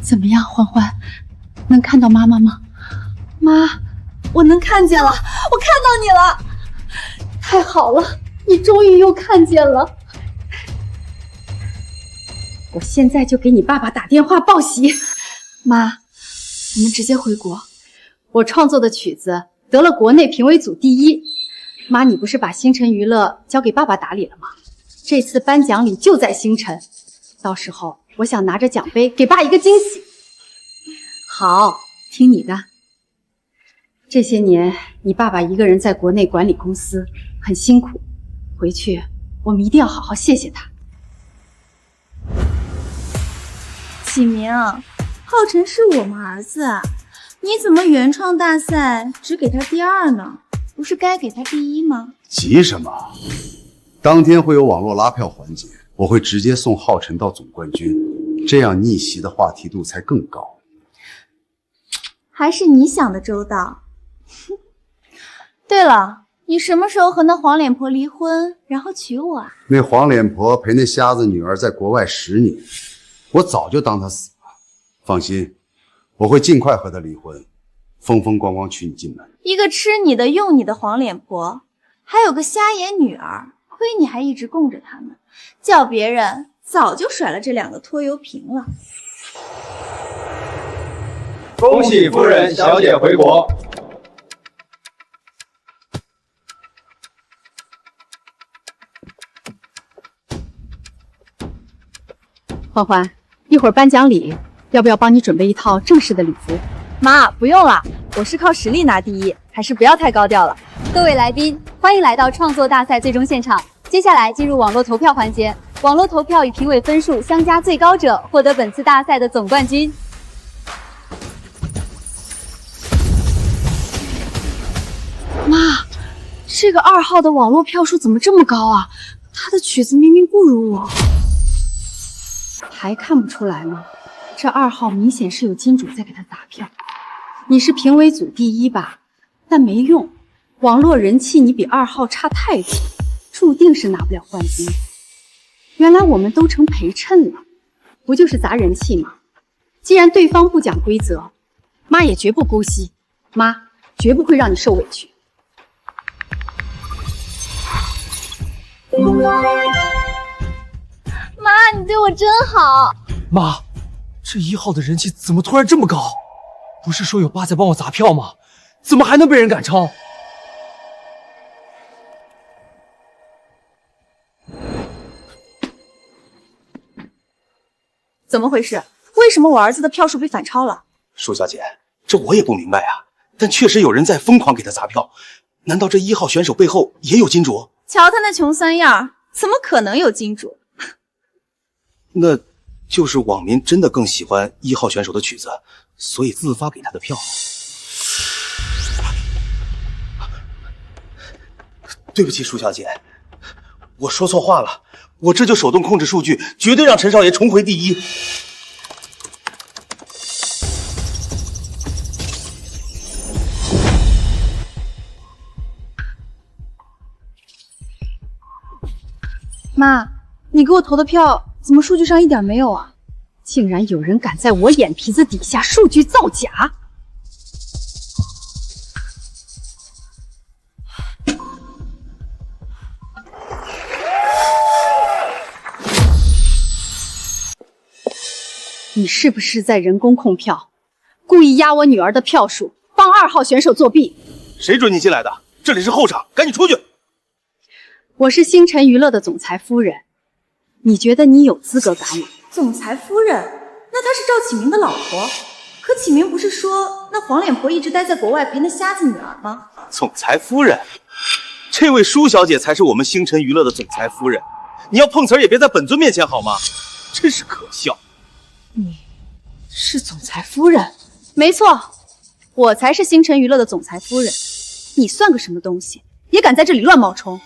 怎么样，欢欢，能看到妈妈吗？妈，我能看见了，我看到你了。太好了，你终于又看见了。我现在就给你爸爸打电话报喜。妈，我们直接回国。我创作的曲子得了国内评委组第1。妈，你不是把星辰娱乐交给爸爸打理了吗？这次颁奖礼就在星辰，到时候我想拿着奖杯给爸一个惊喜。好，听你的。这些年你爸爸一个人在国内管理公司，很辛苦，回去我们一定要好好谢谢他。启明，浩辰是我们儿子，你怎么原创大赛只给他第2呢？不是该给他第1吗？急什么？当天会有网络拉票环节，我会直接送浩辰到总冠军，这样逆袭的话题度才更高。还是你想的周到。对了，你什么时候和那黄脸婆离婚，然后娶我啊？那黄脸婆陪那瞎子女儿在国外10年，我早就当她死了。放心，我会尽快和她离婚，风风光光娶你进门。一个吃你的用你的黄脸婆，还有个瞎眼女儿，亏你还一直供着他们，叫别人早就甩了这2个拖油瓶了。恭喜夫人小姐回国。欢欢，一会儿颁奖礼，要不要帮你准备一套正式的礼服？妈，不用了，我是靠实力拿第1，还是不要太高调了。各位来宾，欢迎来到创作大赛最终现场。接下来进入网络投票环节，网络投票与评委分数相加最高者获得本次大赛的总冠军。妈，这个2号的网络票数怎么这么高啊？他的曲子明明不如我。还看不出来吗？这2号明显是有金主在给他打票。你是评委组第1吧？但没用，网络人气你比2号差太多，注定是拿不了冠军。原来我们都成陪衬了，不就是砸人气吗？既然对方不讲规则，妈也绝不姑息，妈绝不会让你受委屈。妈，你对我真好。妈，这1号的人气怎么突然这么高？不是说有爸在帮我砸票吗？怎么还能被人赶超？怎么回事？为什么我儿子的票数被反超了？舒小姐，这我也不明白啊，但确实有人在疯狂给他砸票。难道这1号选手背后也有金主？瞧他那穷酸样，怎么可能有金主？那就是网民真的更喜欢1号选手的曲子，所以自发给他的票。对不起，舒小姐，我说错话了，我这就手动控制数据，绝对让陈少爷重回第1。妈，你给我投的票怎么数据上一点没有啊？竟然有人敢在我眼皮子底下数据造假！你是不是在人工控票，故意压我女儿的票数，帮2号选手作弊？谁准你进来的？这里是后场，赶紧出去！我是星辰娱乐的总裁夫人，你觉得你有资格赶我？总裁夫人？那她是赵启明的老婆。可启明不是说那黄脸婆一直待在国外陪那瞎子女儿吗？总裁夫人，这位舒小姐才是我们星辰娱乐的总裁夫人。你要碰瓷儿也别在本尊面前好吗？真是可笑。你是总裁夫人？没错，我才是星辰娱乐的总裁夫人。你算个什么东西，也敢在这里乱冒充？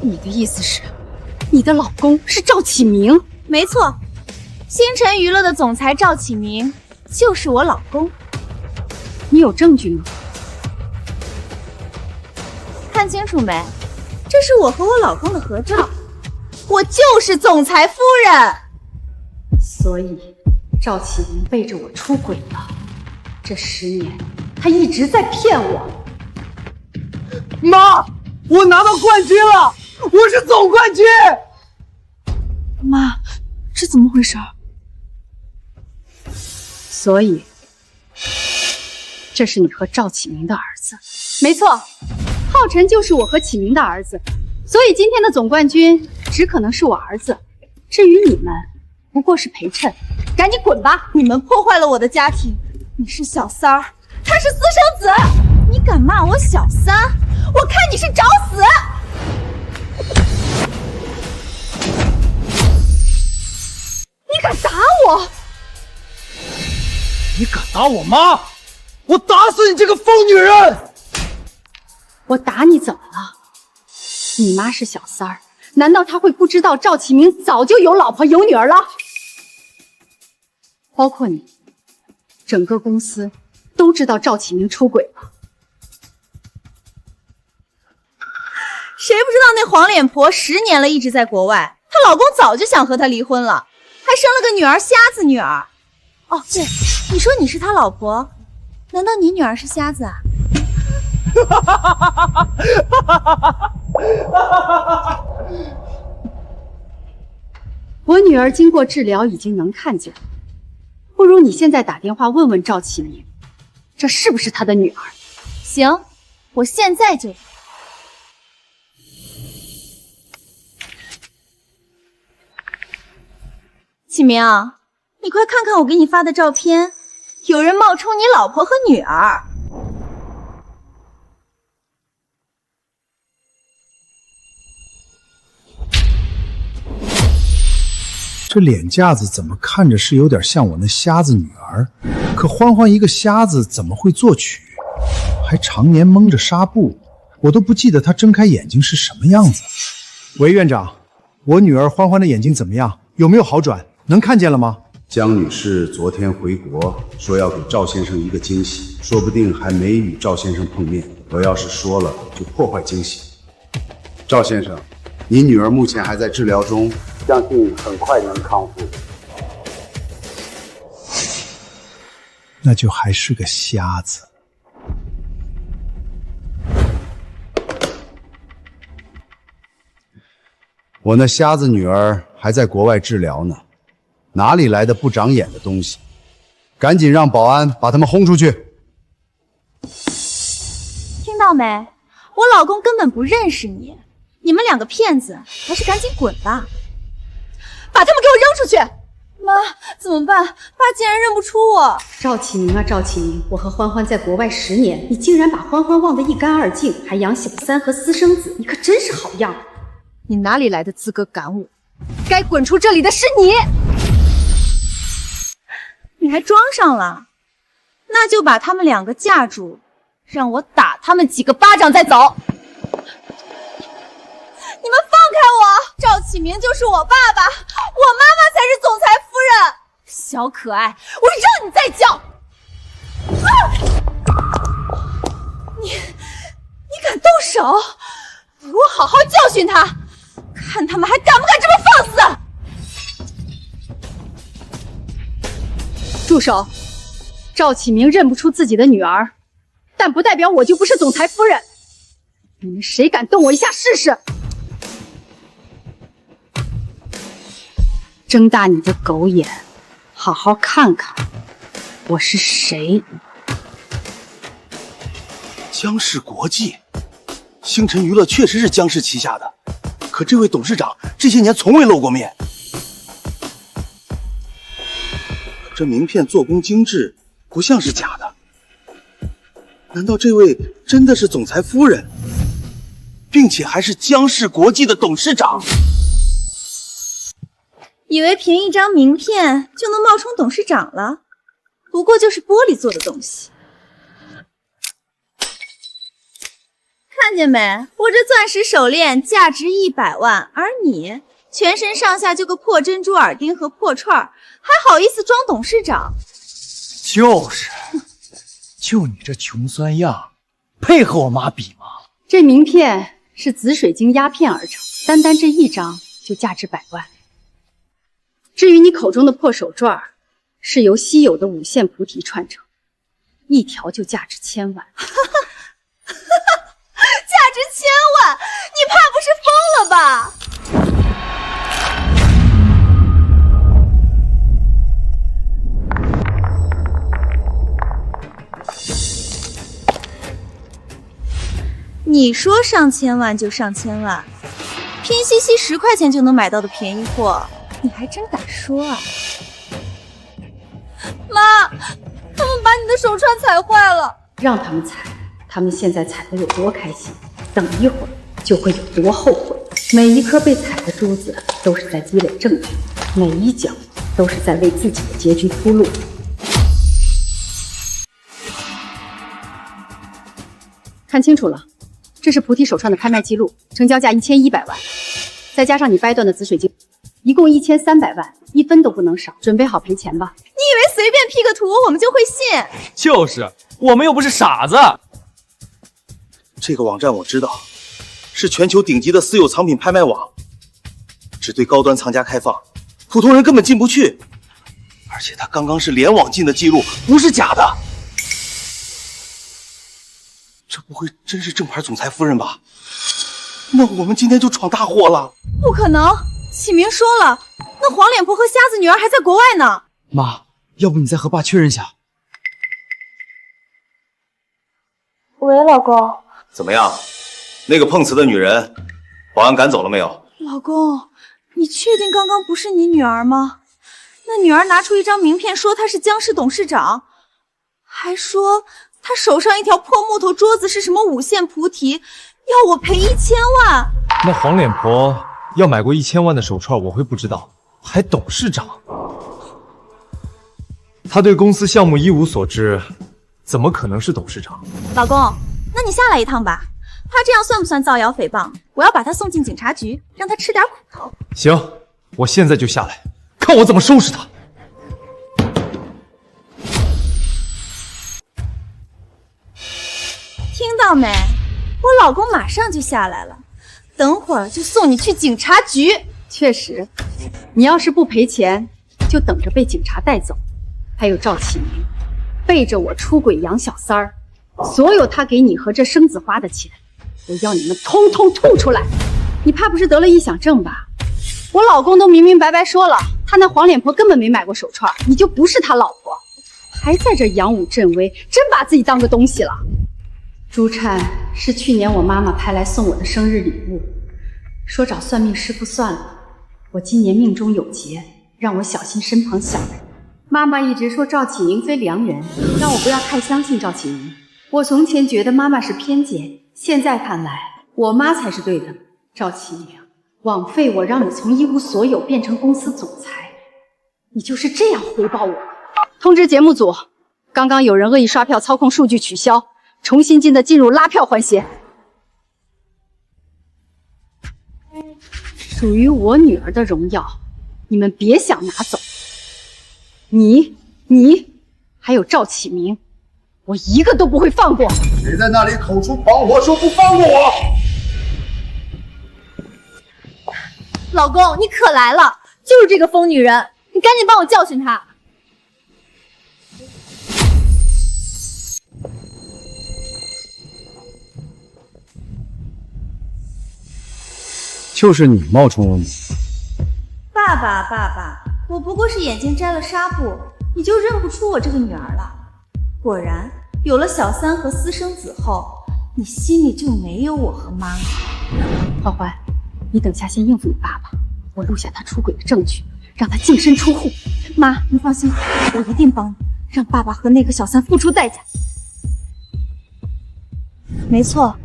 你的意思是，你的老公是赵启明？没错，星辰娱乐的总裁赵启明就是我老公。你有证据吗？看清楚没？这是我和我老公的合照，我就是总裁夫人。所以赵启明背着我出轨了，这10年他一直在骗我。妈，我拿到冠军了，我是总冠军！妈，这怎么回事？所以，这是你和赵启明的儿子？没错，浩辰就是我和启明的儿子，所以今天的总冠军只可能是我儿子。至于你们，不过是陪衬。赶紧滚吧！你们破坏了我的家庭，你是小三儿，他是私生子，你敢骂我小三？我看你是找死！你敢打我？你敢打我妈？我打死你这个疯女人！我打你怎么了？你妈是小三儿，难道她会不知道赵启明早就有老婆有女儿了？包括你，整个公司都知道赵启明出轨了。谁不知道那黄脸婆10年了，一直在国外，她老公早就想和她离婚了，还生了个女儿，瞎子女儿。哦，对，你说你是他老婆，难道你女儿是瞎子啊？我女儿经过治疗已经能看见了，不如你现在打电话问问赵启明，这是不是他的女儿？行，我现在就。启明，你快看看我给你发的照片，有人冒充你老婆和女儿。这脸架子怎么看着是有点像我那瞎子女儿，可欢欢一个瞎子怎么会作曲，还常年蒙着纱布，我都不记得她睁开眼睛是什么样子。喂，院长，我女儿欢欢的眼睛怎么样？有没有好转？能看见了吗？江女士昨天回国，说要给赵先生一个惊喜，说不定还没与赵先生碰面。我要是说了，就破坏惊喜。赵先生，你女儿目前还在治疗中，相信很快能康复。那就还是个瞎子。我那瞎子女儿还在国外治疗呢，哪里来的不长眼的东西？赶紧让保安把他们轰出去！听到没？我老公根本不认识你，你们两个骗子，还是赶紧滚吧！把他们给我扔出去！妈，怎么办？爸竟然认不出我！赵启明啊，赵启明，我和欢欢在国外10年，你竟然把欢欢忘得一干二净，还养小三和私生子，你可真是好样！你哪里来的资格赶我？该滚出这里的是你！你还装上了？那就把他们两个架住，让我打他们几个巴掌再走！你们放开我！赵启明就是我爸爸，我妈妈才是总裁夫人。小可爱，我让你再叫！你敢动手？给我好好教训他，看他们还敢不敢这么放肆！住手！赵启明认不出自己的女儿，但不代表我就不是总裁夫人。你们谁敢动我一下试试？睁大你的狗眼，好好看看我是谁。江氏国际，星辰娱乐确实是江氏旗下的，可这位董事长这些年从未露过面。这名片做工精致，不像是假的。难道这位真的是总裁夫人，并且还是江氏国际的董事长？以为凭一张名片就能冒充董事长了？不过就是玻璃做的东西。看见没？我这钻石手链价值100万，而你全身上下就个破珍珠耳钉和破串，还好意思装董事长？就是，就你这穷酸样，配和我妈比吗？这名片是紫水晶压片而成，单单这一张就价值100万。至于你口中的破手绢，是由稀有的5线菩提串成，一条就价值1000万。价值1000万，你怕不是疯了吧？你说上千万就上千万，拼夕夕10块钱就能买到的便宜货，你还真敢说啊！妈，他们把你的手串踩坏了。让他们踩，他们现在踩得有多开心，等一会儿就会有多后悔。每一颗被踩的珠子都是在积累证据，每一脚都是在为自己的结局铺路。看清楚了，这是菩提手串的拍卖记录，成交价1100万，再加上你掰断的紫水晶，一共1300万，1分都不能少。准备好赔钱吧。你以为随便 P 个图我们就会信？就是，我们又不是傻子。这个网站我知道，是全球顶级的私有藏品拍卖网，只对高端藏家开放，普通人根本进不去。而且它刚刚是联网进的记录，不是假的。这不会真是正牌总裁夫人吧？那我们今天就闯大祸了。不可能，启明说了，那黄脸婆和瞎子女儿还在国外呢。妈，要不你再和爸确认一下？喂，老公。怎么样？那个碰瓷的女人，保安赶走了没有？老公，你确定刚刚不是你女儿吗？那女儿拿出一张名片说她是江氏董事长，还说她手上一条破木头桌子是什么5线菩提，要我赔1000万。那黄脸婆要买过1000万的手串，我会不知道？还董事长？他对公司项目一无所知，怎么可能是董事长？老公，那你下来一趟吧，他这样算不算造谣诽谤？我要把他送进警察局，让他吃点苦头。行，我现在就下来，看我怎么收拾他。听到没？我老公马上就下来了，等会儿就送你去警察局。确实，你要是不赔钱，就等着被警察带走。还有赵启明，背着我出轨养小三儿，所有他给你和这生子花的钱，我要你们通通吐出来！你怕不是得了臆想症吧？我老公都明明白白说了，他那黄脸婆根本没买过手串，你就不是他老婆，还在这扬武振威，真把自己当个东西了。珠灿是去年我妈妈派来送我的生日礼物，说找算命师傅算了，我今年命中有劫，让我小心身旁小人。妈妈一直说赵启明非良人，让我不要太相信赵启明。我从前觉得妈妈是偏见，现在看来我妈才是对的。赵启明，枉费我让你从一无所有变成公司总裁，你就是这样回报我。通知节目组，刚刚有人恶意刷票操控数据取消，重新进入拉票环节。属于我女儿的荣耀，你们别想拿走。你还有赵启明，我一个都不会放过。谁在那里口出狂火，说不放过我？老公，你可来了，就是这个疯女人，你赶紧帮我教训她。就是你冒充了你。爸爸，我不过是眼睛摘了纱布，你就认不出我这个女儿了。果然，有了小三和私生子后，你心里就没有我和妈了。欢欢，你等下先应付你爸爸，我录下他出轨的证据，让他净身出户。妈，你放心，我一定帮你，让爸爸和那个小三付出代价。没错，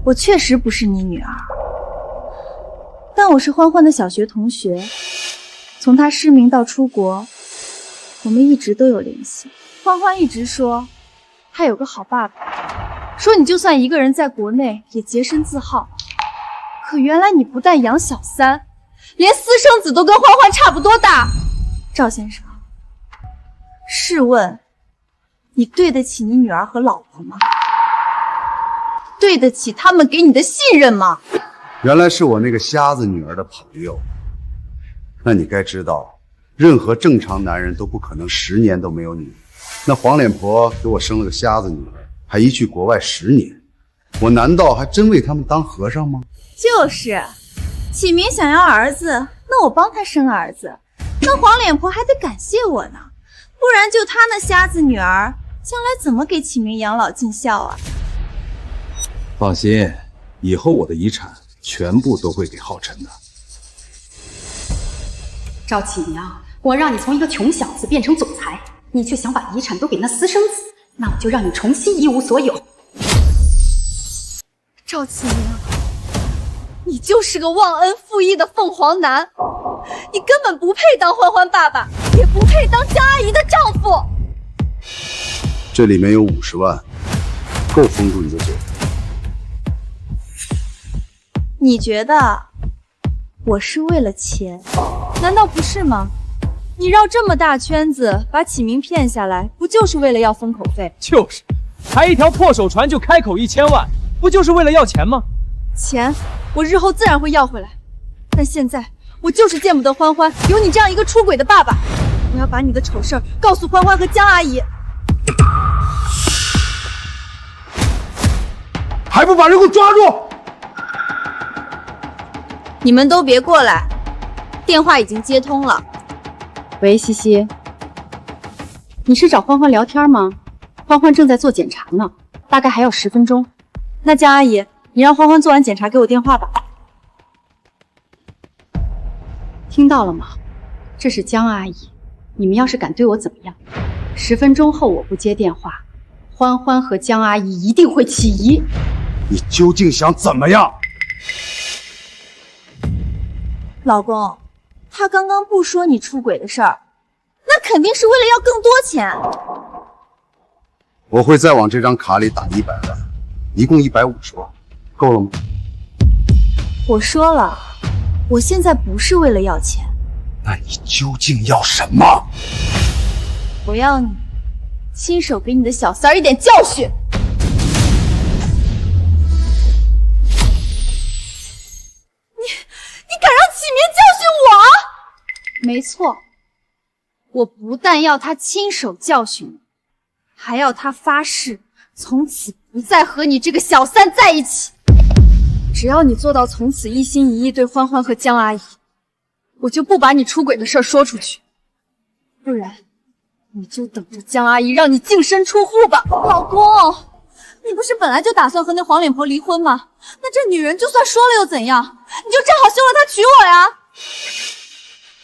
我确实不是你女儿，但我是欢欢的小学同学。从他失明到出国，我们一直都有联系。欢欢一直说他有个好爸爸，说你就算一个人在国内也洁身自好。可原来你不但养小三，连私生子都跟欢欢差不多大。赵先生，试问你对得起你女儿和老婆吗？对得起他们给你的信任吗？原来是我那个瞎子女儿的朋友，那你该知道，任何正常男人都不可能10年都没有女儿。那黄脸婆给我生了个瞎子女儿，还一去国外10年，我难道还真为他们当和尚吗？就是，启明想要儿子，那我帮他生儿子，那黄脸婆还得感谢我呢，不然就他那瞎子女儿，将来怎么给启明养老尽孝啊？放心，以后我的遗产全部都会给浩辰的。赵启明，我让你从一个穷小子变成总裁，你却想把遗产都给那私生子，那我就让你重新一无所有。赵启明，你就是个忘恩负义的凤凰男，你根本不配当欢欢爸爸，也不配当江阿姨的丈夫。这里面有50万，够封住你的嘴。你觉得我是为了钱？难道不是吗？你绕这么大圈子把启明骗下来，不就是为了要封口费？就是，还一条破手船就开口1000万，不就是为了要钱吗？钱我日后自然会要回来，但现在我就是见不得欢欢有你这样一个出轨的爸爸。我要把你的丑事儿告诉欢欢和江阿姨。还不把人给我抓住！你们都别过来，电话已经接通了。喂，西西，你是找欢欢聊天吗？欢欢正在做检查呢，大概还要10分钟。那江阿姨，你让欢欢做完检查给我电话吧。听到了吗？这是江阿姨，你们要是敢对我怎么样，10分钟后我不接电话，欢欢和江阿姨一定会起疑。你究竟想怎么样？老公，他刚刚不说你出轨的事儿，那肯定是为了要更多钱。我会再往这张卡里打100万，一共150万，够了吗？我说了，我现在不是为了要钱。那你究竟要什么？我要你亲手给你的小三儿一点教训。你敢让启明教训我？没错，我不但要他亲手教训你，还要他发誓从此不再和你这个小三在一起。只要你做到从此一心一意对欢欢和江阿姨，我就不把你出轨的事说出去。不然，你就等着江阿姨让你净身出户吧。老公，你不是本来就打算和那黄脸婆离婚吗？那这女人就算说了又怎样？你就正好休了她娶我呀。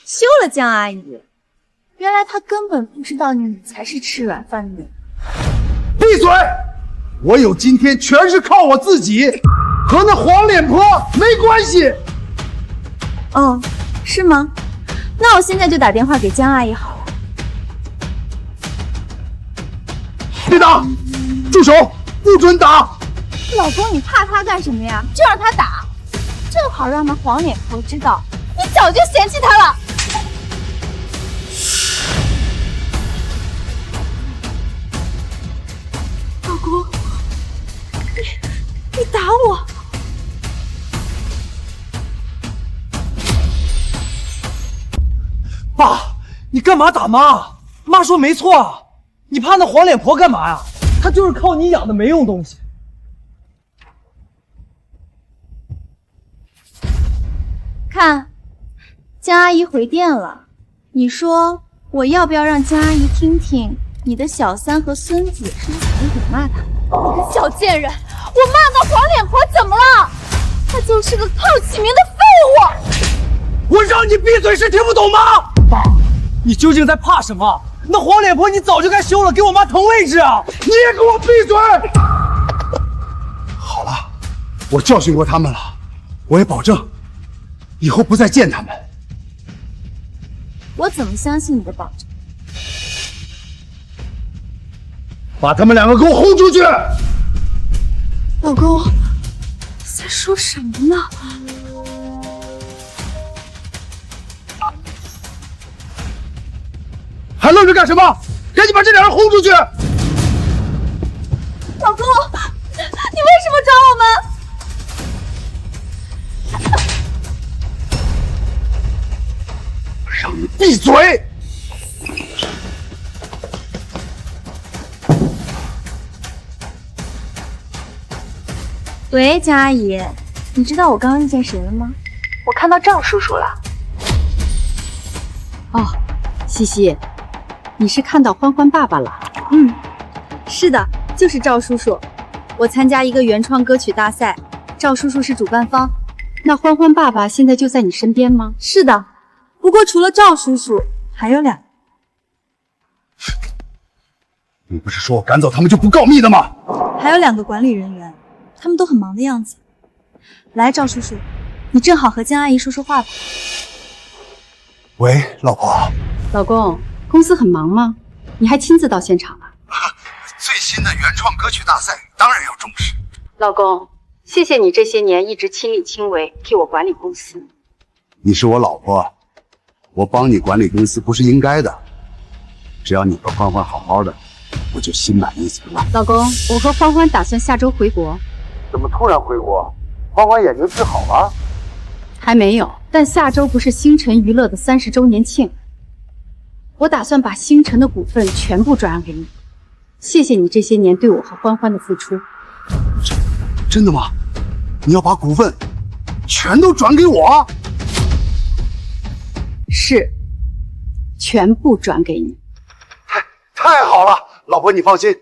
休了江阿姨，原来她根本不知道你才是吃软饭的女人。闭嘴！我有今天全是靠我自己，和那黄脸婆没关系。哦，是吗？那我现在就打电话给江阿姨好了。别打！住手！不准打！老公，你怕她干什么呀？就让她打，正好让那黄脸婆知道你早就嫌弃她了。老公，你打我！爸，你干嘛打妈？妈说没错啊，你怕那黄脸婆干嘛呀？她就是靠你养的没用东西。看，江阿姨回电了。你说我要不要让江阿姨听听你的小三和孙子是怎么辱骂她？你个小贱人！我骂那黄脸婆怎么了？她就是个靠启明的废物！我让你闭嘴是听不懂吗？爸，你究竟在怕什么？那黄脸婆你早就该休了，给我妈腾位置啊！你也给我闭嘴！好了，我教训过他们了，我也保证以后不再见他们。我怎么相信你的保证？把他们2个给我轰出去！老公，你在说什么呢？还愣着干什么？赶紧把这2人轰出去！老公，你为什么抓我们？让你闭嘴！喂，江阿姨，你知道我刚刚遇见谁了吗？我看到赵叔叔了。哦，西西，你是看到欢欢爸爸了？嗯，是的，就是赵叔叔。我参加一个原创歌曲大赛，赵叔叔是主办方。那欢欢爸爸现在就在你身边吗？是的，不过除了赵叔叔，还有两个。你不是说我赶走他们就不告密的吗？还有2个管理人员，他们都很忙的样子。来，赵叔叔，你正好和江阿姨说说话吧。喂，老婆。老公，公司很忙吗？你还亲自到现场了？最新的原创歌曲大赛当然要重视。老公，谢谢你这些年一直亲力亲为替我管理公司。你是我老婆，我帮你管理公司不是应该的。只要你和欢欢好好的，我就心满意足了。老公，我和欢欢打算下周回国。怎么突然回国？欢欢眼睛治好了？还没有，但下周不是星辰娱乐的30周年庆，我打算把星辰的股份全部转让给你。谢谢你这些年对我和欢欢的付出。真的吗？你要把股份全都转给我？是，全部转给你。太好了，老婆你放心，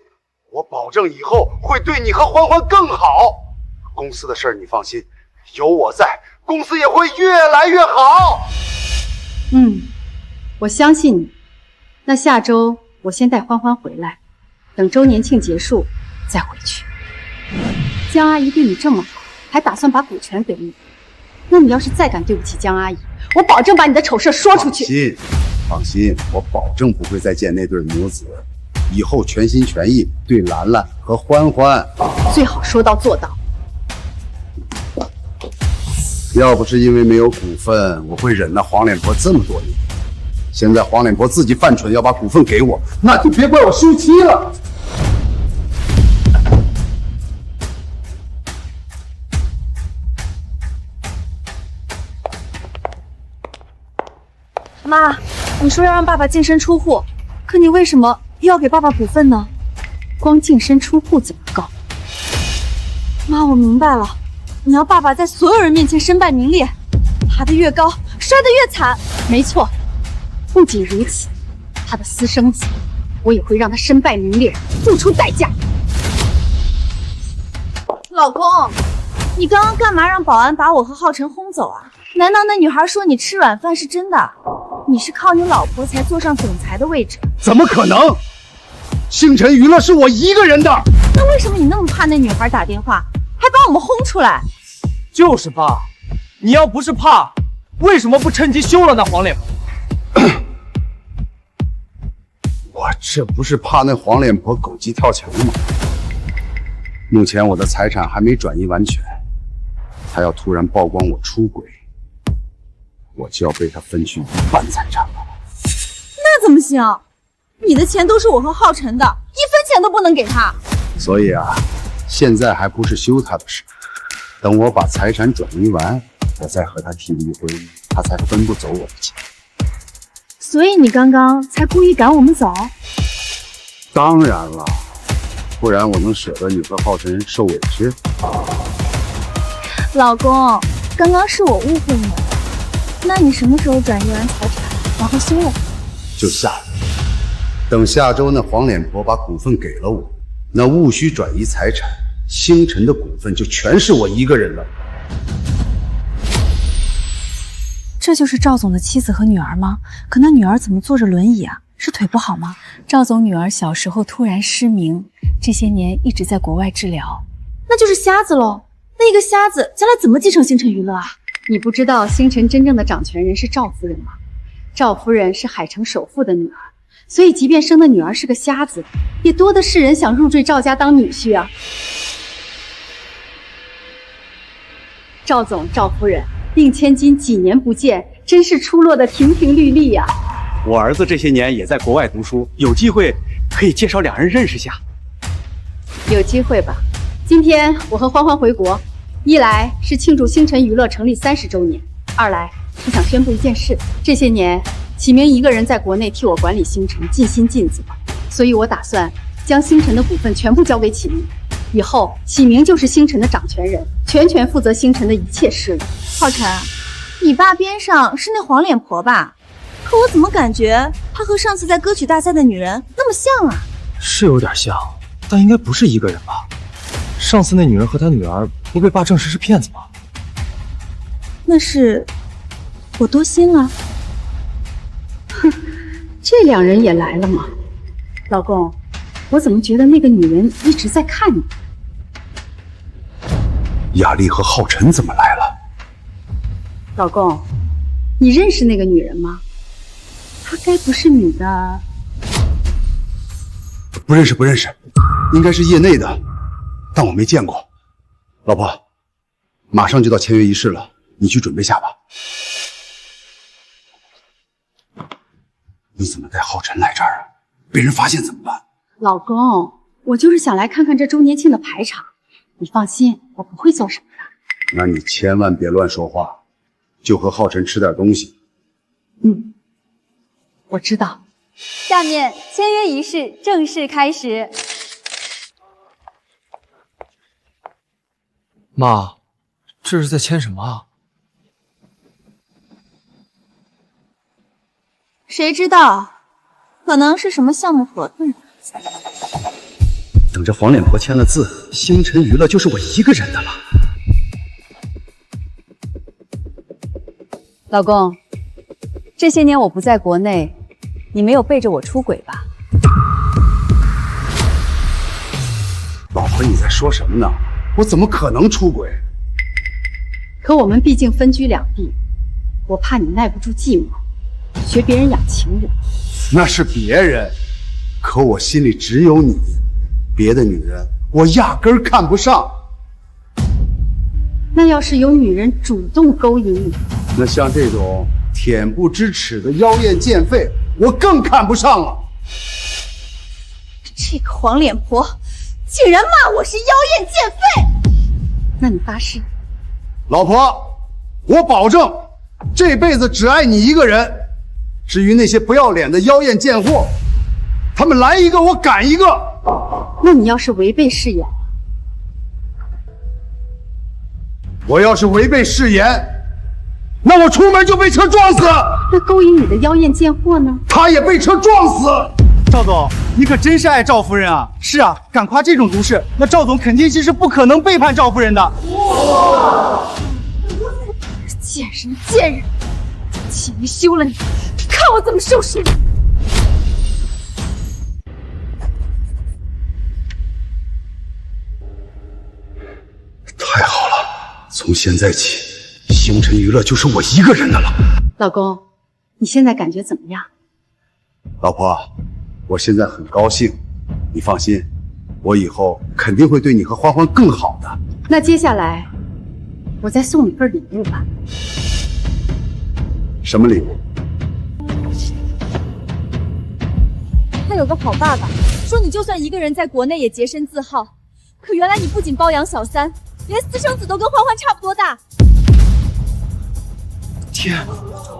我保证以后会对你和欢欢更好。公司的事儿你放心，有我在，公司也会越来越好。我相信你。那下周我先带欢欢回来，等周年庆结束再回去。江阿姨对你这么好，还打算把股权给你，那你要是再敢对不起江阿姨，我保证把你的丑事说出去。放心，我保证不会再见那对母子，以后全心全意对兰兰和欢欢。最好说到做到。要不是因为没有股份，我会忍那黄脸婆这么多年。现在黄脸婆自己犯蠢要把股份给我，那就别怪我输妻了。妈，你说要让爸爸净身出户，可你为什么又要给爸爸股份呢？光净身出户怎么够？妈，我明白了，你要爸爸在所有人面前身败名裂，爬得越高，摔得越惨。没错，不仅如此，他的私生子，我也会让他身败名裂，付出代价。老公，你刚刚干嘛让保安把我和浩辰轰走啊？难道那女孩说你吃软饭是真的？你是靠你老婆才坐上总裁的位置？怎么可能？星辰娱乐是我一个人的。那为什么你那么怕那女孩打电话，还把我们轰出来？就是怕，你要不是怕，为什么不趁机休了那黄脸婆？我这不是怕那黄脸婆狗急跳墙吗？目前我的财产还没转移完全，她要突然曝光我出轨，我就要被她分去1半财产了。那怎么行？你的钱都是我和浩辰的，1分钱都不能给他。所以啊，现在还不是休她的事，等我把财产转移完，我再和她提离婚，她才分不走我的钱。所以你刚刚才故意赶我们走？当然了，不然我能舍得你和浩辰受委屈？老公，刚刚是我误会你了。那你什么时候转移完财产，然后休了？就下周。等下周那黄脸婆把股份给了我，那务须转移财产，星辰的股份就全是我一个人了。这就是赵总的妻子和女儿吗？可那女儿怎么坐着轮椅啊？是腿不好吗？赵总女儿小时候突然失明，这些年一直在国外治疗。那就是瞎子喽。那一个瞎子将来怎么继承星辰娱乐啊？你不知道星辰真正的掌权人是赵夫人吗？赵夫人是海城首富的女儿，所以即便生的女儿是个瞎子，也多的是人想入赘赵家当女婿啊。赵总、赵夫人，令千金几年不见，真是出落得亭亭玉立呀。我儿子这些年也在国外读书，有机会可以介绍2人认识下。有机会吧。今天我和欢欢回国，一来是庆祝星辰娱乐成立30周年，二来是想宣布一件事：这些年启明一个人在国内替我管理星辰，尽心尽责，所以我打算将星辰的股份全部交给启明。以后，启明就是星辰的掌权人，全权负责星辰的一切事务。浩辰，你爸边上是那黄脸婆吧？可我怎么感觉她和上次在歌曲大赛的女人那么像啊？是有点像，但应该不是一个人吧？上次那女人和她女儿不被爸证实是骗子吗？那是我多心了。哼，这两人也来了吗？老公，我怎么觉得那个女人一直在看你？雅丽和浩辰怎么来了？老公，你认识那个女人吗？她该不是你的？不认识，不认识，应该是业内的，但我没见过。老婆，马上就到签约仪式了，你去准备下吧。你怎么带浩辰来这儿啊？被人发现怎么办？老公，我就是想来看看这周年庆的排场。你放心，我不会做什么的。那你千万别乱说话，就和浩辰吃点东西。嗯，我知道。下面签约仪式正式开始。妈，这是在签什么啊？谁知道，可能是什么项目合同。等这黄脸婆签了字，星辰娱乐就是我一个人的了。老公，这些年我不在国内，你没有背着我出轨吧？老婆，你在说什么呢？我怎么可能出轨？可我们毕竟分居两地，我怕你耐不住寂寞，学别人养情人。那是别人，可我心里只有你，别的女人我压根儿看不上。那要是有女人主动勾引你，那像这种恬不知耻的妖艳贱废，我更看不上了。这个黄脸婆竟然骂我是妖艳贱废！那你发誓？老婆，我保证这辈子只爱你一个人。至于那些不要脸的妖艳贱货，他们来一个我赶一个。那你要是违背誓言，我要是违背誓言，那我出门就被车撞死。那勾引你的妖艳贱货呢？他也被车撞死。赵总，你可真是爱赵夫人啊！是啊，敢夸这种毒誓，那赵总肯定是不可能背叛赵夫人的。贱人贱人，启明休了你，看我怎么收拾你！太好了，从现在起，星辰娱乐就是我一个人的了。老公，你现在感觉怎么样？老婆，我现在很高兴，你放心，我以后肯定会对你和欢欢更好的。那接下来，我再送你份礼物吧。什么礼物？他有个好爸爸，说你就算一个人在国内也洁身自好。可原来你不仅包养小三，连私生子都跟欢欢差不多大。天，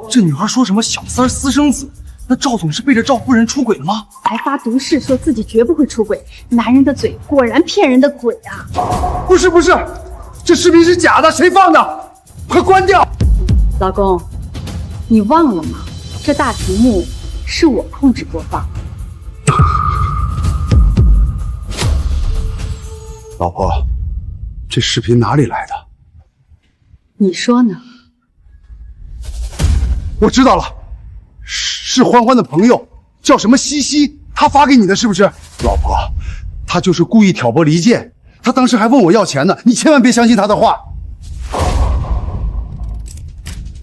这女孩说什么小三私生子？那赵总是背着赵夫人出轨了吗？还发毒誓说自己绝不会出轨，男人的嘴果然骗人的鬼啊！不是，这视频是假的，谁放的？快关掉！老公，你忘了吗？这大屏幕是我控制播放。老婆，这视频哪里来的？你说呢？我知道了，是欢欢的朋友，叫什么西西，他发给你的是不是？老婆，他就是故意挑拨离间，他当时还问我要钱呢，你千万别相信他的话。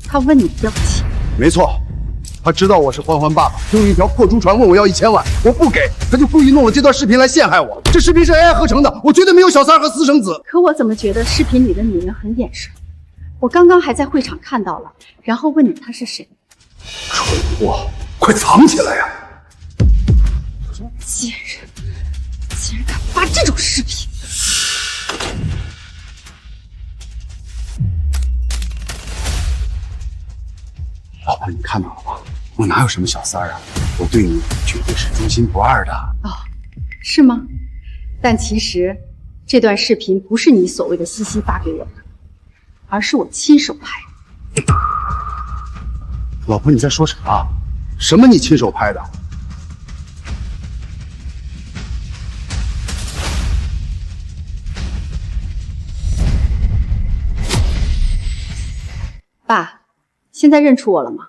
他问你要钱？没错，他知道我是欢欢爸爸，用一条破珠船问我要1000万，我不给，他就故意弄了这段视频来陷害我。这视频是 AI 合成的，我绝对没有小三和私生子。可我怎么觉得视频里的女人很眼熟？我刚刚还在会场看到了，然后问你她是谁。蠢货，快藏起来呀！贱人，竟然敢发这种视频！老婆，你看到了吗？我哪有什么小三儿啊？我对你绝对是忠心不二的。哦，是吗？但其实这段视频不是你所谓的西西发给我的，而是我亲手拍的。老婆，你在说什么？什么你亲手拍的？爸，现在认出我了吗？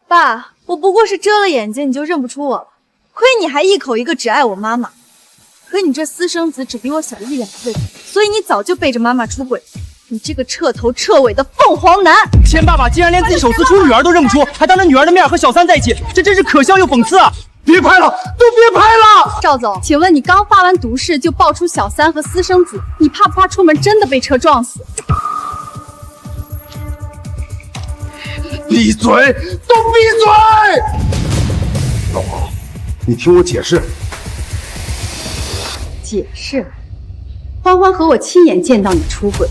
爸，我不过是遮了眼睛，你就认不出我了。亏你还一口一个只爱我妈妈，可你这私生子只比我小1、2岁，所以你早就背着妈妈出轨。你这个彻头彻尾的凤凰男！钱爸爸竟然连自己手撕出女儿都认不出，还当着女儿的面和小三在一起，这真是可笑又讽刺啊！别拍了，都别拍了！赵总，请问你刚发完毒誓就爆出小三和私生子，你怕不怕出门真的被车撞死？闭嘴！都闭嘴！老婆，你听我解释。解释？欢欢和我亲眼见到你出轨，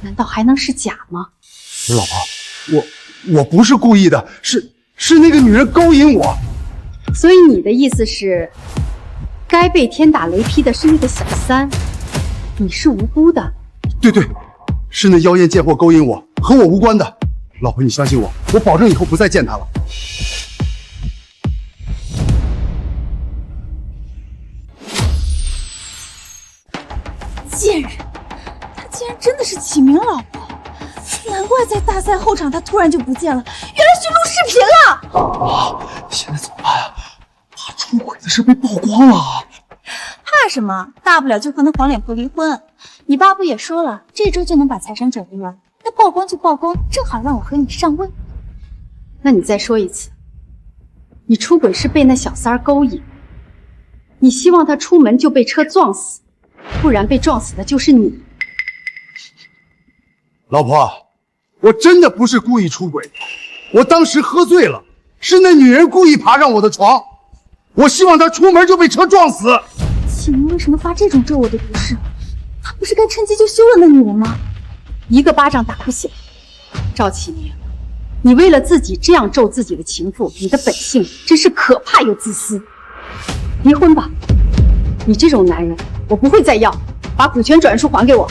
难道还能是假吗？老婆，我不是故意的，是那个女人勾引我。所以你的意思是，该被天打雷劈的是那个小三，你是无辜的。对，是那妖艳贱货勾引我，和我无关的。老婆，你相信我，我保证以后不再见她了。贱人，他竟然真的是启明老婆，难怪在大赛后场他突然就不见了，原来是录视频了。现在怎么办啊？他出轨的事被曝光了。怕什么？大不了就和那黄脸婆离婚。你爸不也说了，这周就能把财产转移完。那曝光就曝光，正好让我和你上位。那你再说一次，你出轨是被那小三儿勾引，你希望他出门就被车撞死，不然被撞死的就是你。老婆，我真的不是故意出轨，我当时喝醉了，是那女人故意爬上我的床，我希望她出门就被车撞死。启明为什么发这种咒我的毒誓？他不是该趁机就休了那女人吗？一个巴掌打不响。赵启明，你为了自己这样咒自己的情妇，你的本性真是可怕又自私。离婚吧，你这种男人我不会再要，把股权转述还给我。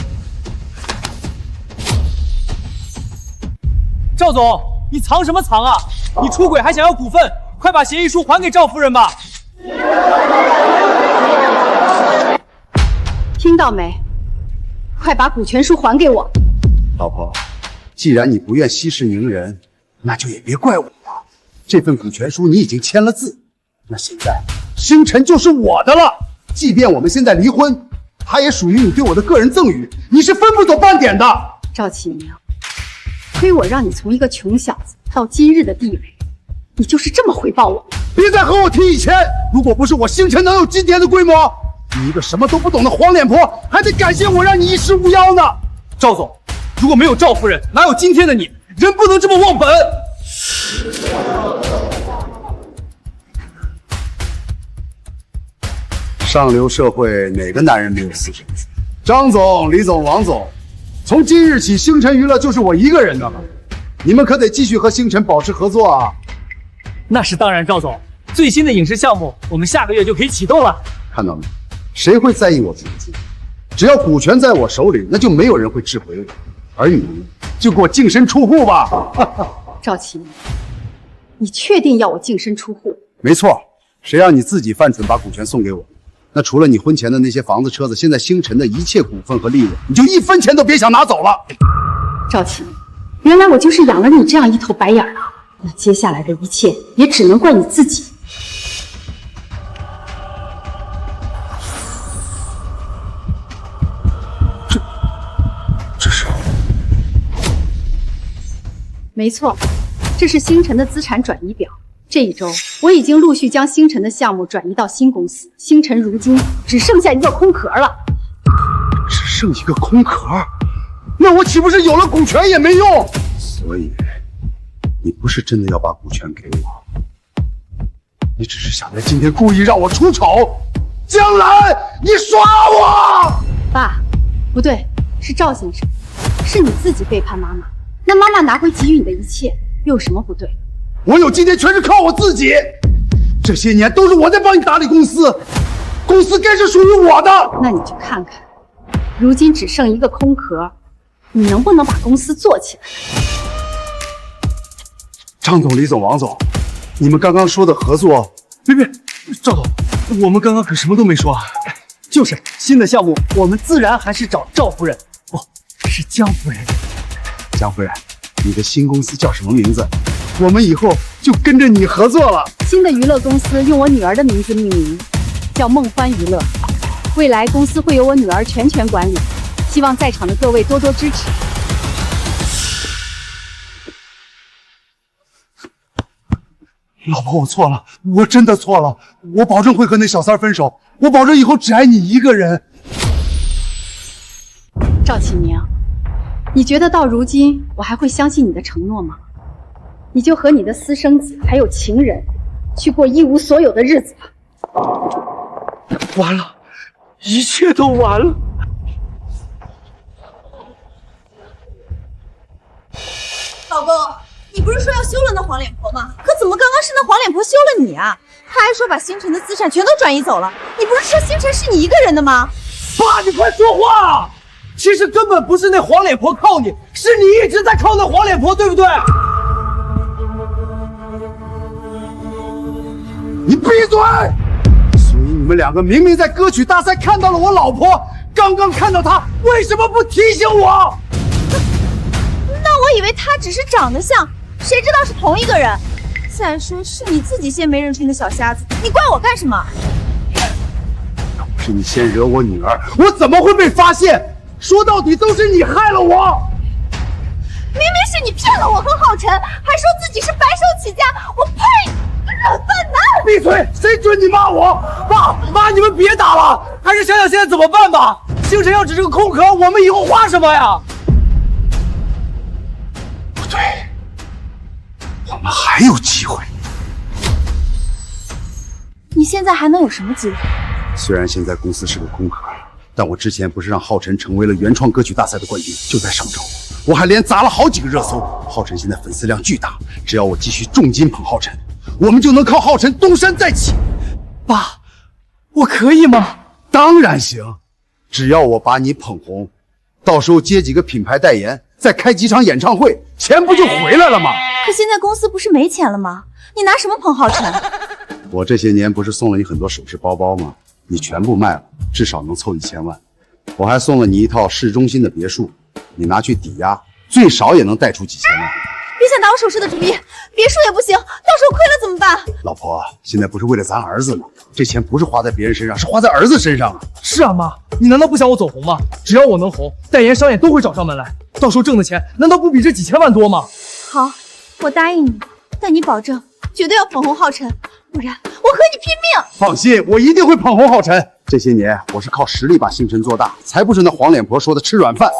赵总，你藏什么藏啊？你出轨还想要股份，快把协议书还给赵夫人吧！听到没？快把股权书还给我！老婆，既然你不愿息事宁人，那就也别怪我了。这份股权书你已经签了字，那现在星辰就是我的了。即便我们现在离婚，它也属于你对我的个人赠与，你是分不走半点的。赵启明，亏我让你从一个穷小子到今日的地位，你就是这么回报我？别再和我提以前，如果不是我星辰能有今天的规模，你一个什么都不懂的黄脸婆，还得感谢我让你衣食无忧呢。赵总，如果没有赵夫人，哪有今天的你？人不能这么忘本。上流社会哪个男人没有私生子？张总、李总、王总，从今日起，星辰娱乐就是我一个人的了。你们可得继续和星辰保持合作啊！那是当然，赵总，最新的影视项目我们下个月就可以启动了。看到没？谁会在意我组织？只要股权在我手里，那就没有人会质回我。而你就给我净身出户吧！赵启明，你确定要我净身出户？没错，谁让你自己犯蠢把股权送给我？那除了你婚前的那些房子、车子，现在星辰的一切股份和利润，你就1分钱都别想拿走了。赵启明，原来我就是养了你这样一头白眼啊！那接下来的一切也只能怪你自己。这是？没错，这是星辰的资产转移表。这一周，我已经陆续将星辰的项目转移到新公司，星辰如今只剩下一个空壳了。只剩一个空壳？那我岂不是有了股权也没用？所以，你不是真的要把股权给我，你只是想在今天故意让我出丑，将来你耍我！爸，不对，是赵先生，是你自己背叛妈妈。那妈妈拿回给予你的一切，又有什么不对？我有今天全是靠我自己，这些年都是我在帮你打理公司，公司该是属于我的。那你就看看，如今只剩一个空壳，你能不能把公司做起来？张总、李总、王总，你们刚刚说的合作，别，赵总，我们刚刚可什么都没说啊。就是新的项目，我们自然还是找赵夫人，不是江夫人。江夫人，你的新公司叫什么名字？我们以后就跟着你合作了。新的娱乐公司用我女儿的名字命名，叫梦欢娱乐。未来公司会由我女儿全权管理，希望在场的各位多多支持。老婆，我错了，我真的错了，我保证会和那小三分手，我保证以后只爱你一个人。赵启明，你觉得到如今我还会相信你的承诺吗？你就和你的私生子还有情人去过一无所有的日子吧。完了，一切都完了。老公，你不是说要休了那黄脸婆吗？可怎么刚刚是那黄脸婆休了你啊？她还说把星辰的资产全都转移走了。你不是说星辰是你一个人的吗？爸，你快说话！其实根本不是那黄脸婆靠你，是你一直在靠那黄脸婆，对不对？你闭嘴！所以你们两个明明在歌曲大赛看到了我老婆，刚刚看到她，为什么不提醒我？那我以为她只是长得像，谁知道是同一个人。再说是你自己先没认出那小瞎子，你怪我干什么？要不是你先惹我女儿，我怎么会被发现？说到底都是你害了我！明明是你骗了我和浩辰，还说自己是白手起家，我呸！人笨蛋！闭嘴！谁准你骂我？爸妈，你们别打了，还是想想现在怎么办吧。星辰要只是个空壳，我们以后花什么呀？不对，我们还有机会。你现在还能有什么机会？虽然现在公司是个空壳，但我之前不是让浩辰成为了原创歌曲大赛的冠军，就在上周，我还连砸了好几个热搜。浩辰现在粉丝量巨大，只要我继续重金捧浩辰，我们就能靠浩辰东山再起。爸，我可以吗？当然行，只要我把你捧红，到时候接几个品牌代言，再开几场演唱会，钱不就回来了吗？可现在公司不是没钱了吗？你拿什么捧浩辰？我这些年不是送了你很多首饰包包吗？你全部卖了，至少能凑1000万。我还送了你一套市中心的别墅，你拿去抵押，最少也能贷出几千万。别想打我首饰的主意，别墅也不行，到时候亏了怎么办？老婆，现在不是为了咱儿子吗？这钱不是花在别人身上，是花在儿子身上啊。是啊，妈，你难道不想我走红吗？只要我能红，代言商业都会找上门来，到时候挣的钱难道不比这几千万多吗？好，我答应你，但你保证绝对要捧红浩辰，不然我和你拼命。放心，我一定会捧红浩辰。这些年我是靠实力把星辰做大，才不是那黄脸婆说的吃软饭。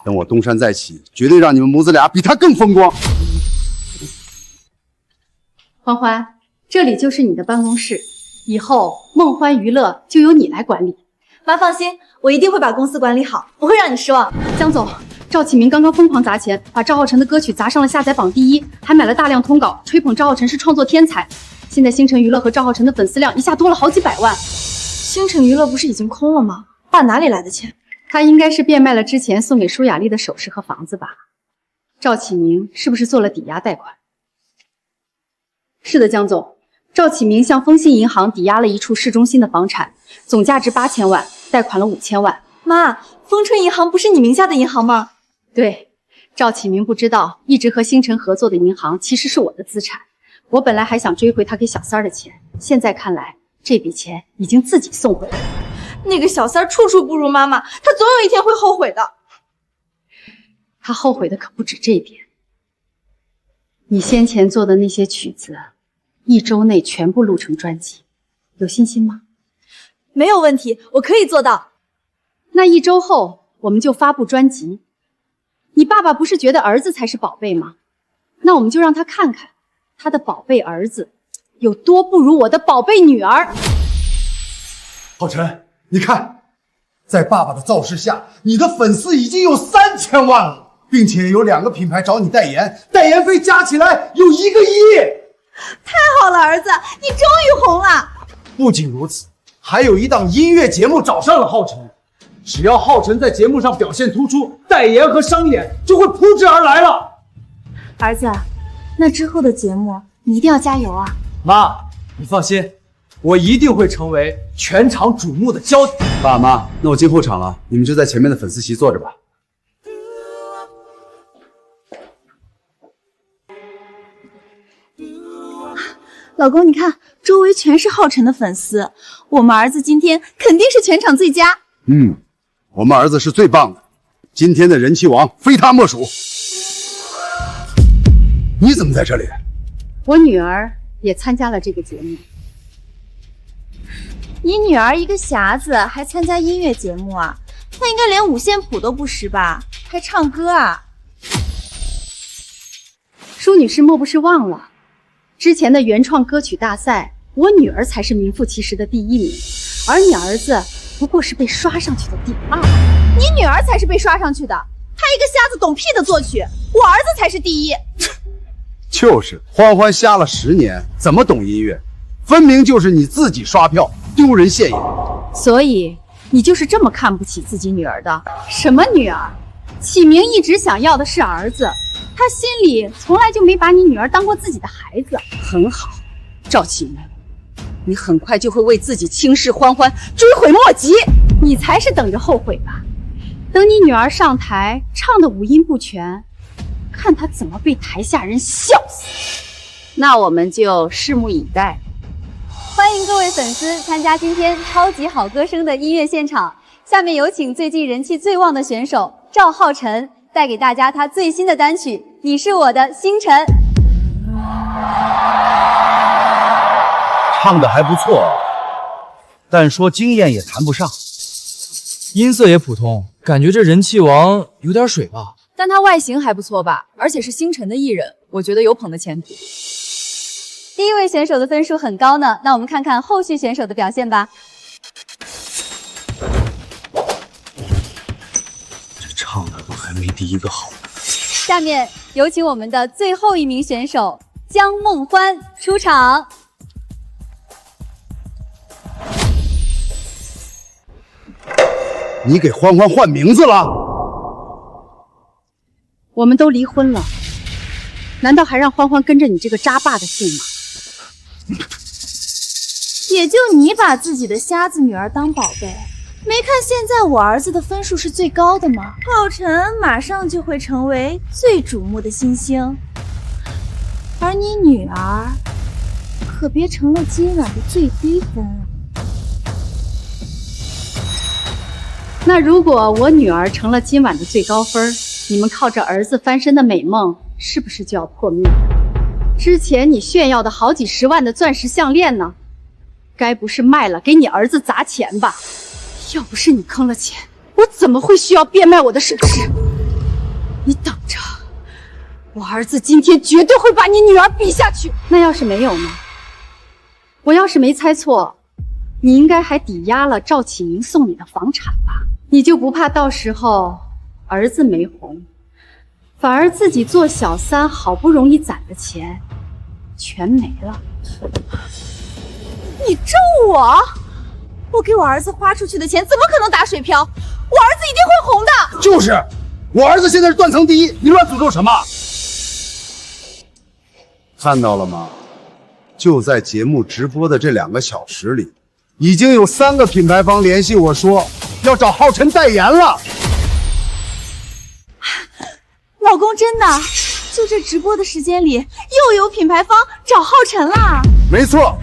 等我东山再起，绝对让你们母子俩比他更风光。欢欢，这里就是你的办公室，以后梦欢娱乐就由你来管理。妈放心，我一定会把公司管理好，不会让你失望。江总，赵启明刚刚疯狂砸钱，把赵浩辰的歌曲砸上了下载榜第1，还买了大量通稿，吹捧赵浩辰是创作天才。现在星辰娱乐和赵浩辰的粉丝量一下多了好几百万。星辰娱乐不是已经空了吗？爸哪里来的钱？他应该是变卖了之前送给舒雅丽的首饰和房子吧？赵启明是不是做了抵押贷款？是的，江总，赵启明向丰信银行抵押了一处市中心的房产，总价值8000万，贷款了5000万。妈，丰春银行不是你名下的银行吗？对，赵启明不知道，一直和星辰合作的银行其实是我的资产。我本来还想追回他给小三儿的钱，现在看来，这笔钱已经自己送回来了。那个小三儿处处不如妈妈，她总有一天会后悔的。他后悔的可不止这边。你先前做的那些曲子，1周内全部录成专辑，有信心吗？没有问题，我可以做到。那1周后我们就发布专辑。你爸爸不是觉得儿子才是宝贝吗？那我们就让他看看他的宝贝儿子有多不如我的宝贝女儿。浩辰，你看，在爸爸的造势下，你的粉丝已经有3000万了，并且有2个品牌找你代言，代言费加起来有1个亿。太好了，儿子，你终于红了！不仅如此，还有一档音乐节目找上了浩辰。只要浩辰在节目上表现突出，代言和商演就会扑至而来了。儿子，那之后的节目你一定要加油啊！妈，你放心，我一定会成为全场瞩目的焦点。爸妈，那我进后场了，你们就在前面的粉丝席坐着吧。老公，你看，周围全是浩辰的粉丝，我们儿子今天肯定是全场最佳。我们儿子是最棒的，今天的人气王非他莫属。你怎么在这里？我女儿也参加了这个节目。你女儿一个匣子还参加音乐节目啊？她应该连五线谱都不识吧？还唱歌啊？舒女士莫不是忘了，之前的原创歌曲大赛，我女儿才是名副其实的第1名，而你儿子不过是被刷上去的第2。你女儿才是被刷上去的，她一个瞎子懂屁的作曲，我儿子才是第1。就是欢欢瞎了10年，怎么懂音乐？分明就是你自己刷票，丢人现眼。所以你就是这么看不起自己女儿的？什么女儿？启明一直想要的是儿子，他心里从来就没把你女儿当过自己的孩子。很好，赵启明，你很快就会为自己轻视欢欢追悔莫及。你才是等着后悔吧。等你女儿上台唱的五音不全，看她怎么被台下人笑死。那我们就拭目以待。欢迎各位粉丝参加今天超级好歌声的音乐现场。下面有請最近人气最旺的选手赵浩辰带给大家他最新的单曲《你是我的星辰》。唱的还不错，但说惊艳也谈不上，音色也普通，感觉这人气王有点水吧。但他外形还不错吧，而且是星辰的艺人，我觉得有捧的前途。第一位选手的分数很高呢，那我们看看后续选手的表现吧。这唱的都还没第1个好。下面有请我们的最后一名选手江梦欢出场。你给欢欢换名字了？我们都离婚了，难道还让欢欢跟着你这个渣爸的姓吗？也就你把自己的瞎子女儿当宝贝，没看现在我儿子的分数是最高的吗？浩辰马上就会成为最瞩目的新星，而你女儿可别成了今晚的最低分啊！那如果我女儿成了今晚的最高分，你们靠着儿子翻身的美梦是不是就要破灭？之前你炫耀的好几10万的钻石项链呢？该不是卖了给你儿子砸钱吧？要不是你坑了钱，我怎么会需要变卖我的首饰？你等着，我儿子今天绝对会把你女儿比下去。那要是没有呢？我要是没猜错，你应该还抵押了赵启明送你的房产吧？你就不怕到时候儿子没红，反而自己做小三好不容易攒的钱全没了？你咒我？我给我儿子花出去的钱怎么可能打水漂？我儿子一定会红的。就是，我儿子现在是断层第1，你乱诅咒什么？看到了吗？就在节目直播的这2个小时里，已经有3个品牌方联系我说要找浩辰代言了。老公，真的，就这直播的时间里，又有品牌方找浩辰啦？没错，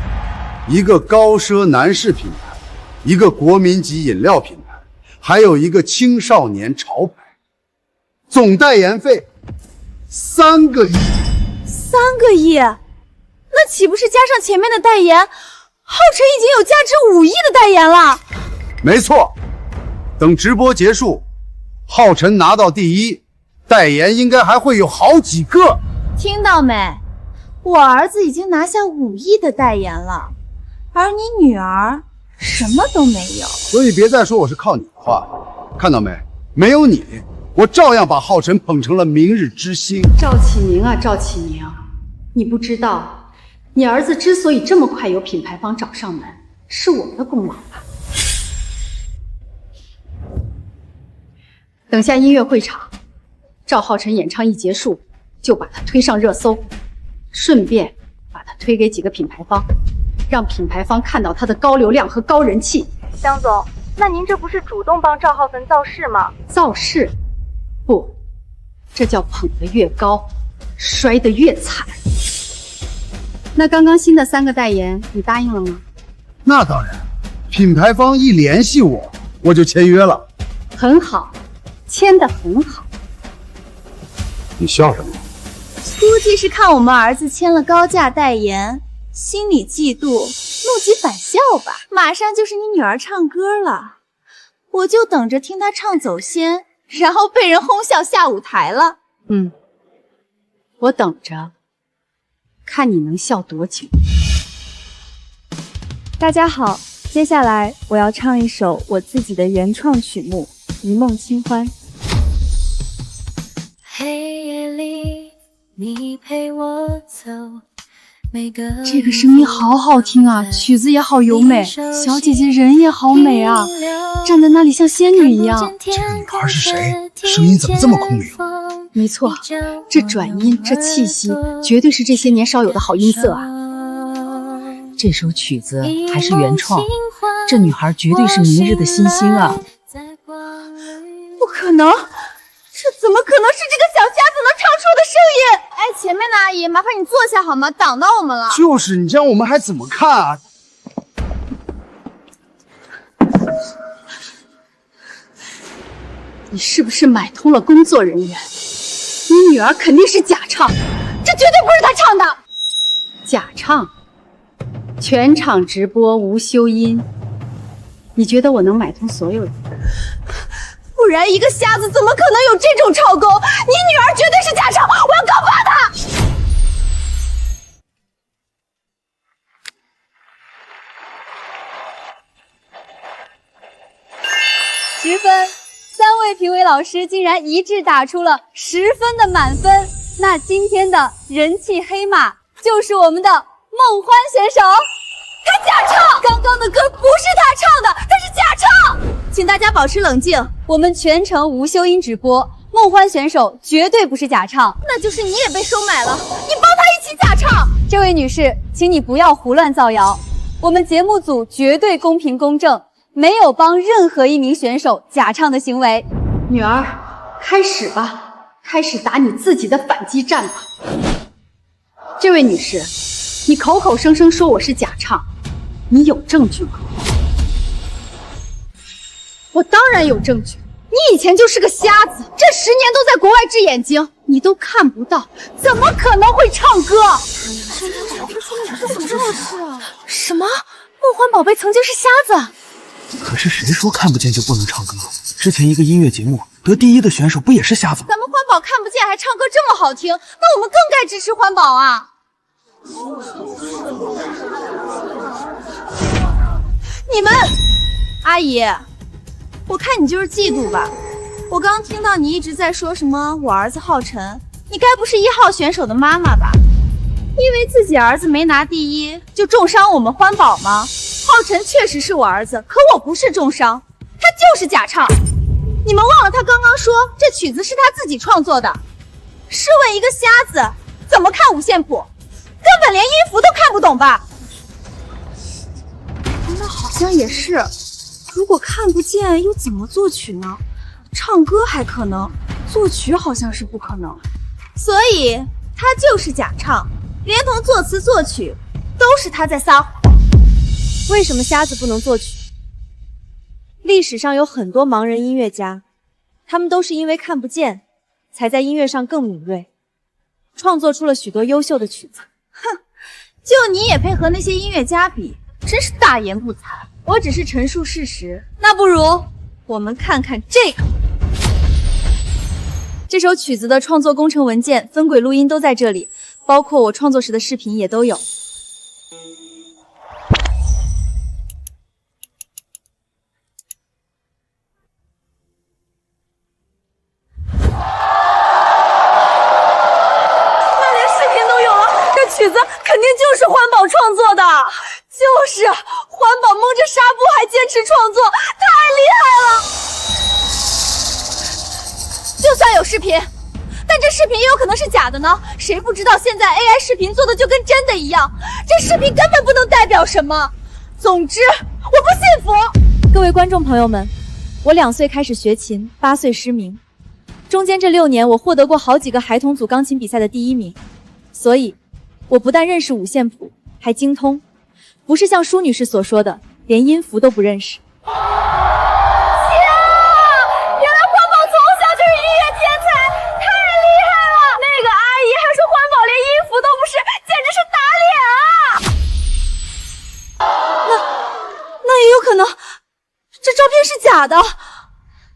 一个高奢男士品牌，一个国民级饮料品牌，还有一个青少年潮牌，总代言费3个亿。3个亿？那岂不是加上前面的代言，浩辰已经有价值5亿的代言了？没错，等直播结束，浩辰拿到第1，代言应该还会有好几个。听到没？我儿子已经拿下5亿的代言了，而你女儿什么都没有。所以别再说我是靠你的话，看到没？没有你，我照样把浩辰捧成了明日之星。赵启明啊，赵启明，你不知道，你儿子之所以这么快有品牌方找上门，是我们的功劳吧？等下音乐会场，赵浩辰演唱一结束，就把他推上热搜，顺便把他推给几个品牌方，让品牌方看到他的高流量和高人气。江总，那您这不是主动帮赵浩辰造势吗？造势？不，这叫捧得越高，摔得越惨。那刚刚新的3个代言，你答应了吗？那当然，品牌方一联系我，我就签约了。很好，签得很好。你笑什么？估计是看我们儿子签了高价代言，心里嫉妒，怒极反笑吧。马上就是你女儿唱歌了，我就等着听她唱走仙，然后被人哄笑下舞台了。我等着，看你能笑多久。大家好，接下来我要唱一首我自己的原创曲目《一梦清欢》。黑夜里，你陪我走。这个声音好好听啊，曲子也好优美，小姐姐人也好美啊，站在那里像仙女一样。这个女孩是谁？声音怎么这么空灵？没错，这转音，这气息，绝对是这些年少有的好音色啊。这首曲子还是原创，这女孩绝对是明日的新星啊！不可能，这怎么可能是这个小瞎子能唱出的声音？哎，前面的阿姨，麻烦你坐下好吗？挡到我们了。就是你这样，我们还怎么看啊？你是不是买通了工作人员？你女儿肯定是假唱，这绝对不是她唱的。假唱，全场直播无修音。你觉得我能买通所有人？不然一个瞎子怎么可能有这种唱功？你女儿绝对是假唱，我要告发她！10分，3位评委老师竟然一致打出了10分的满分。那今天的人气黑马就是我们的孟欢选手，他假唱，刚刚的歌不是他唱的，他是假唱，请大家保持冷静。我们全程无修音直播，孟欢选手绝对不是假唱，那就是你也被收买了，你帮他一起假唱。这位女士，请你不要胡乱造谣，我们节目组绝对公平公正，没有帮任何一名选手假唱的行为。女儿，开始吧，开始打你自己的反击战吧。这位女士，你口口声声说我是假唱，你有证据吗？我当然有证据，你以前就是个瞎子，这10年都在国外治眼睛，你都看不到，怎么可能会唱歌？这怎么这么是啊？什么？梦幻宝贝曾经是瞎子？可是谁说看不见就不能唱歌？之前一个音乐节目得第1的选手不也是瞎子吗？咱们环保看不见还唱歌这么好听，那我们更该支持环保啊！你们，阿姨，我看你就是嫉妒吧。我刚听到你一直在说什么我儿子浩辰，你该不是1号选手的妈妈吧？因为自己儿子没拿第1就重伤我们环保吗？浩辰确实是我儿子，可我不是重伤，他就是假唱。你们忘了他刚刚说这曲子是他自己创作的？试问一个瞎子怎么看五线谱？根本连音符都看不懂吧？那好像也是，如果看不见又怎么作曲呢？唱歌还可能，作曲好像是不可能。所以他就是假唱，连同作词作曲都是他在撒谎。为什么瞎子不能作曲？历史上有很多盲人音乐家，他们都是因为看不见，才在音乐上更敏锐，创作出了许多优秀的曲子。哼，就你也配和那些音乐家比，真是大言不惭。我只是陈述事实。那不如我们看看这个。这首曲子的创作工程文件、分轨录音都在这里，包括我创作时的视频也都有。子肯定就是欢宝创作的，就是欢宝蒙着纱布还坚持创作，太厉害了！就算有视频，但这视频也有可能是假的呢。谁不知道现在 AI 视频做的就跟真的一样？这视频根本不能代表什么。总之，我不信服。各位观众朋友们，我2岁开始学琴，8岁失明，中间这6年我获得过好几个孩童组钢琴比赛的第1名，所以我不但认识五线谱，还精通，不是像舒女士所说的连音符都不认识。那也有可能，这照片是假的。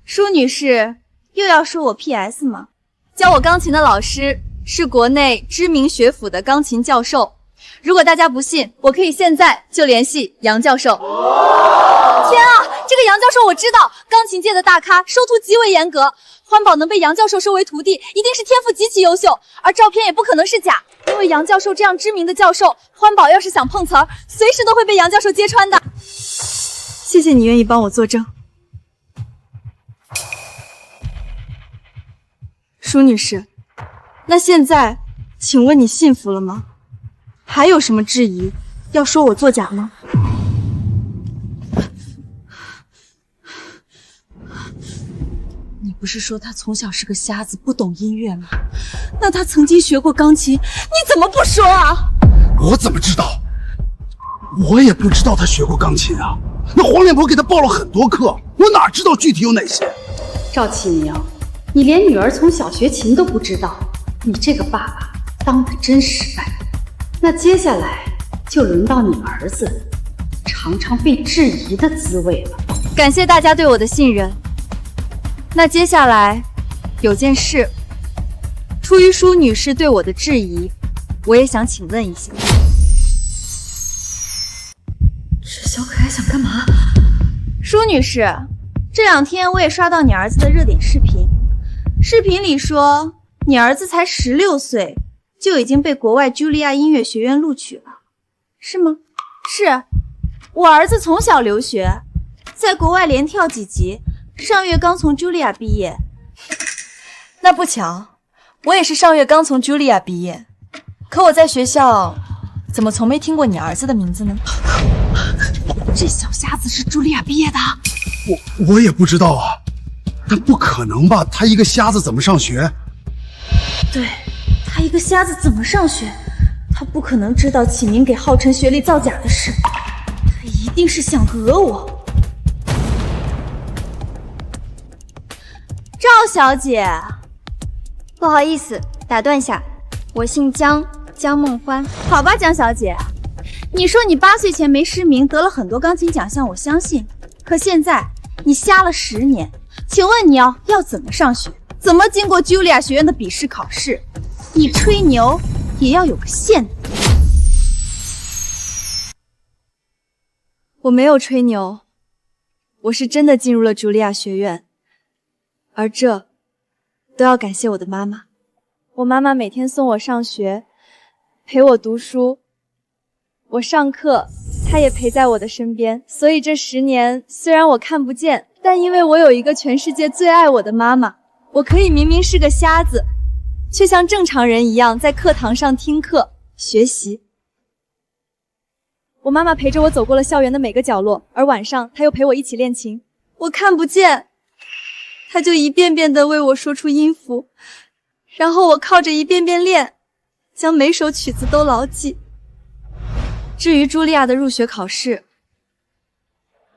舒女士又要说我 PS 吗？教我钢琴的老师是国内知名学府的钢琴教授，如果大家不信，我可以现在就联系杨教授。天啊，这个杨教授我知道，钢琴界的大咖，收徒极为严格。欢宝能被杨教授收为徒弟，一定是天赋极其优秀，而照片也不可能是假，因为杨教授这样知名的教授，欢宝要是想碰瓷儿，随时都会被杨教授揭穿的。谢谢你愿意帮我作证，舒女士。那现在，请问你信服了吗？还有什么质疑？要说我作假吗？你不是说他从小是个瞎子，不懂音乐吗？那他曾经学过钢琴，你怎么不说啊？我怎么知道？我也不知道他学过钢琴啊。那黄脸婆给他报了很多课，我哪知道具体有哪些？赵启明，你连女儿从小学琴都不知道，你这个爸爸当得真失败。那接下来就轮到你儿子尝尝被质疑的滋味了。感谢大家对我的信任。那接下来有件事，出于舒女士对我的质疑，我也想请问一下。这小可爱想干嘛？舒女士，这2天我也刷到你儿子的热点视频，视频里说你儿子才16岁就已经被国外茱莉亚音乐学院录取了，是吗？是，我儿子从小留学，在国外连跳几级，上月刚从茱莉亚毕业。那不巧，我也是上月刚从茱莉亚毕业，可我在学校怎么从没听过你儿子的名字呢？这小瞎子是茱莉亚毕业的？我也不知道啊，但不可能吧？他一个瞎子怎么上学？对，他一个瞎子怎么上学？他不可能知道启明给浩辰学历造假的事，他一定是想讹我。赵小姐，不好意思，打断下，我姓江，江梦欢。好吧，江小姐，你说你8岁前没失明，得了很多钢琴奖项，我相信。可现在你瞎了10年，请问你要怎么上学？怎么经过茱莉亚学院的笔试考试？你吹牛也要有个限度。我没有吹牛，我是真的进入了茱莉亚学院，而这都要感谢我的妈妈。我妈妈每天送我上学，陪我读书，我上课她也陪在我的身边。所以这10年虽然我看不见，但因为我有一个全世界最爱我的妈妈，我可以明明是个瞎子，却像正常人一样在课堂上听课学习。我妈妈陪着我走过了校园的每个角落，而晚上她又陪我一起练琴。我看不见，她就一遍遍地为我说出音符，然后我靠着一遍遍练，将每首曲子都牢记。至于茱莉亚的入学考试，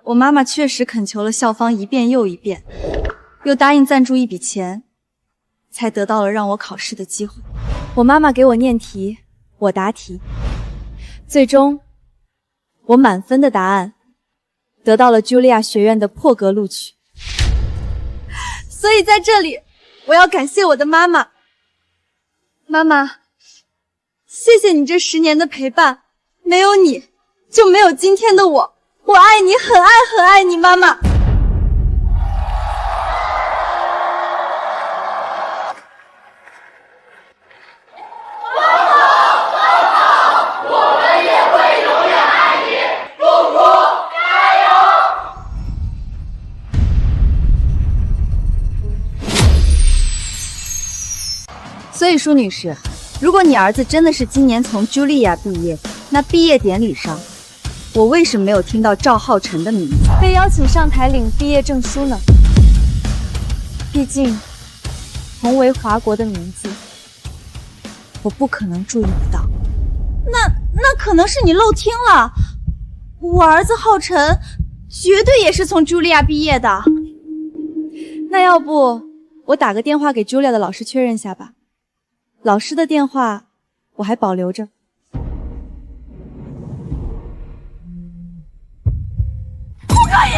我妈妈确实恳求了校方一遍又一遍，又答应赞助一笔钱，才得到了让我考试的机会。我妈妈给我念题，我答题，最终我满分的答案得到了茱莉亚学院的破格录取。所以在这里，我要感谢我的妈妈。妈妈，谢谢你这10年的陪伴，没有你，就没有今天的我。我爱你，很爱很爱你，妈妈。所以舒女士，如果你儿子真的是今年从茱莉亚毕业，那毕业典礼上，我为什么没有听到赵浩辰的名字？被邀请上台领毕业证书呢。毕竟，同为华国的名字，我不可能注意不到。那可能是你漏听了，我儿子浩辰绝对也是从茱莉亚毕业的。那要不我打个电话给茱莉亚的老师确认下吧。老师的电话我还保留着。不可以！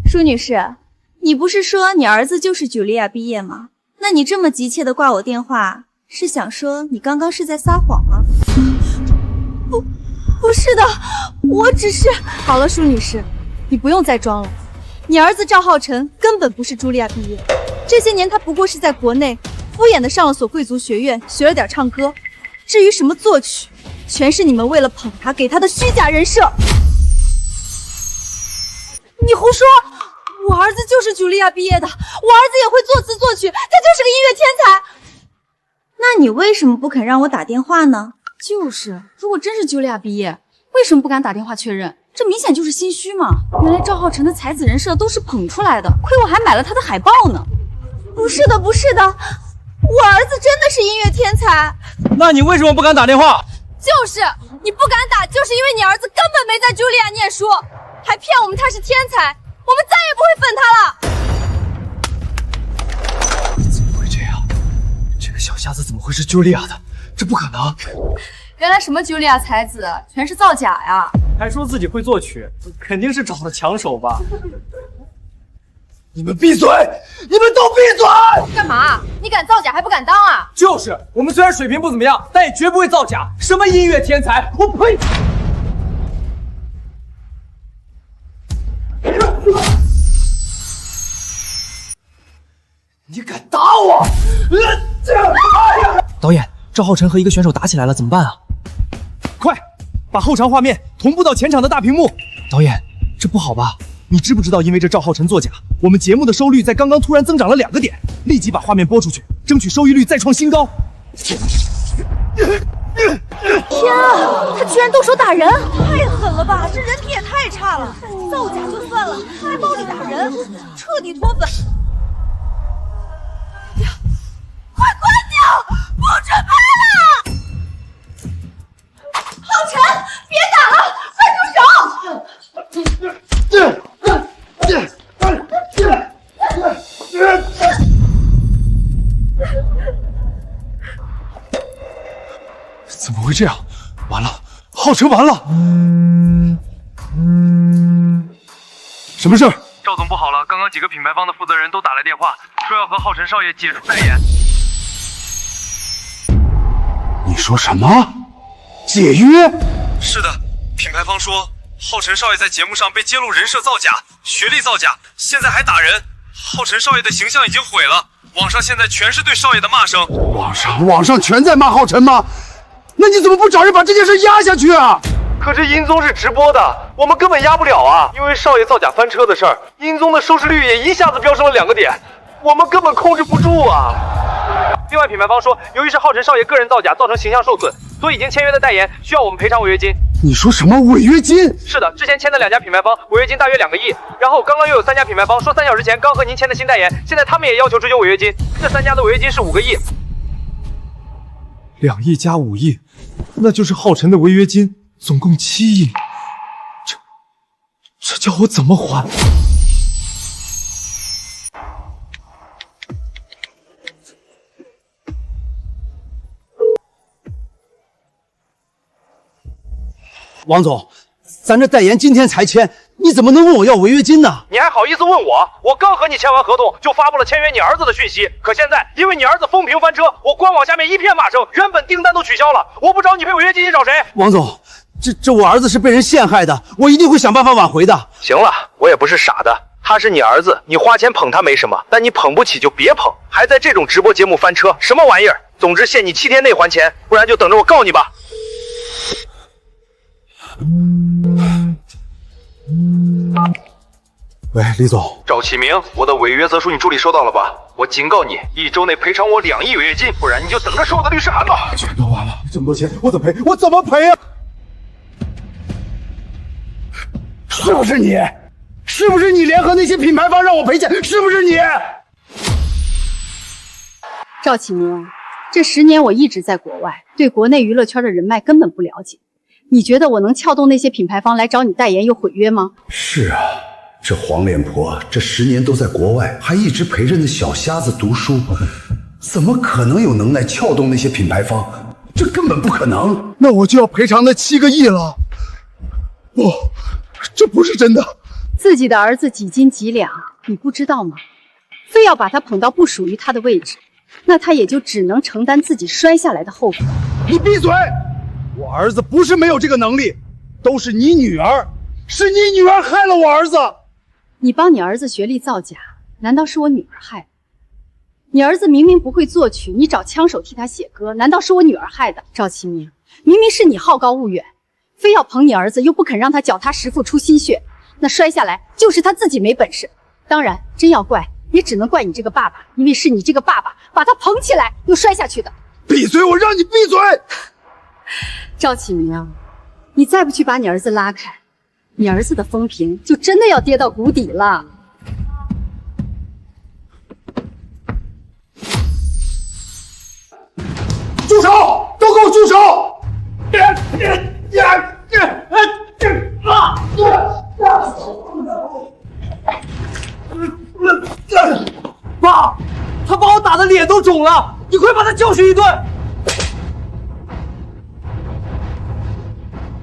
舒女士，你不是说你儿子就是茱莉亚毕业吗？那你这么急切的挂我电话，是想说你刚刚是在撒谎吗？不是的，我只是……好了，舒女士，你不用再装了。你儿子赵浩辰根本不是茱莉亚毕业，这些年他不过是在国内敷衍的上了所贵族学院，学了点唱歌。至于什么作曲，全是你们为了捧他给他的虚假人设。你胡说！我儿子就是茱莉亚毕业的，我儿子也会作词作曲，他就是个音乐天才。那你为什么不肯让我打电话呢？就是，如果真是茱莉亚毕业，为什么不敢打电话确认？这明显就是心虚嘛！原来赵浩辰的才子人设都是捧出来的，亏我还买了他的海报呢。不是的，不是的，我儿子真的是音乐天才。那你为什么不敢打电话？就是你不敢打，就是因为你儿子根本没在茱莉亚念书，还骗我们他是天才，我们再也不会粉他了。怎么会这样？这个小瞎子怎么会是茱莉亚的？这不可能！原来什么茱莉亚才子全是造假呀！还说自己会作曲，肯定是找了强手吧？你们闭嘴！你们都闭嘴！干嘛？你敢造假还不敢当啊？就是，我们虽然水平不怎么样，但也绝不会造假。什么音乐天才，我呸！你敢打我！导演，赵浩辰和一个选手打起来了，怎么办啊？快，把后场画面同步到前场的大屏幕。导演，这不好吧？你知不知道，因为这赵浩辰作假，我们节目的收率在刚刚突然增长了2个点。立即把画面播出去，争取收益率再创新高。天啊，他居然动手打人，太狠了吧！这人品也太差了，造假就算了，还暴力打人，彻底脱粉。快关掉，不准拍了！浩辰，别打了，快住手！怎么会这样？完了，浩辰完了！什么事儿？赵总不好了，刚刚几个品牌方的负责人都打来电话，说要和浩辰少爷解除代言。你说什么？解约？是的，品牌方说浩辰少爷在节目上被揭露人设造假、学历造假，现在还打人，浩辰少爷的形象已经毁了。网上现在全是对少爷的骂声。网上全在骂浩辰吗？那你怎么不找人把这件事压下去啊？可是音综是直播的，我们根本压不了啊！因为少爷造假翻车的事儿，音综的收视率也一下子飙升了2个点，我们根本控制不住啊！另外，品牌方说，由于是浩辰少爷个人造假，造成形象受损，所以已经签约的代言需要我们赔偿违约金。你说什么违约金？是的，之前签的2家品牌方违约金大约2个亿，然后刚刚又有3家品牌方说3小时前刚和您签的新代言，现在他们也要求追究违约金，这3家的违约金是5个亿。2亿加5亿，那就是浩辰的违约金总共7亿，这叫我怎么还？王总，咱这代言今天才签，你怎么能问我要违约金呢？你还好意思问我？我刚和你签完合同，就发布了签约你儿子的讯息。可现在因为你儿子风评翻车，我官网下面一片骂声，原本订单都取消了。我不找你赔违约金，你找谁？王总，这我儿子是被人陷害的，我一定会想办法挽回的。行了，我也不是傻的，他是你儿子，你花钱捧他没什么，但你捧不起就别捧，还在这种直播节目翻车，什么玩意儿？总之限你7天内还钱，不然就等着我告你吧。喂，李总，赵启明，我的违约责书你助理收到了吧？我警告你，1周内赔偿我2亿违约金，不然你就等着收我的律师函吧。全都完了，这么多钱我怎么赔？我怎么赔啊？是不是你？是不是你联合那些品牌方让我赔钱？是不是你？赵启明，这10年我一直在国外，对国内娱乐圈的人脉根本不了解。你觉得我能撬动那些品牌方来找你代言又毁约吗？是啊，这黄脸婆这10年都在国外，还一直陪着那小瞎子读书，怎么可能有能耐撬动那些品牌方？这根本不可能。那我就要赔偿那7个亿了。不，这不是真的。自己的儿子几斤几两，你不知道吗？非要把他捧到不属于他的位置，那他也就只能承担自己摔下来的后果。你闭嘴！我儿子不是没有这个能力，都是你女儿，是你女儿害了我儿子。你帮你儿子学历造假，难道是我女儿害的？你儿子明明不会作曲，你找枪手替他写歌，难道是我女儿害的？赵启明，明明是你好高骛远，非要捧你儿子，又不肯让他脚踏实地出心血，那摔下来就是他自己没本事。当然，真要怪，也只能怪你这个爸爸，因为是你这个爸爸把他捧起来又摔下去的。闭嘴！我让你闭嘴！赵启明，你再不去把你儿子拉开，你儿子的风评就真的要跌到谷底了。住手！都给我住手！爸，他把我打的脸都肿了，你快把他教训一顿。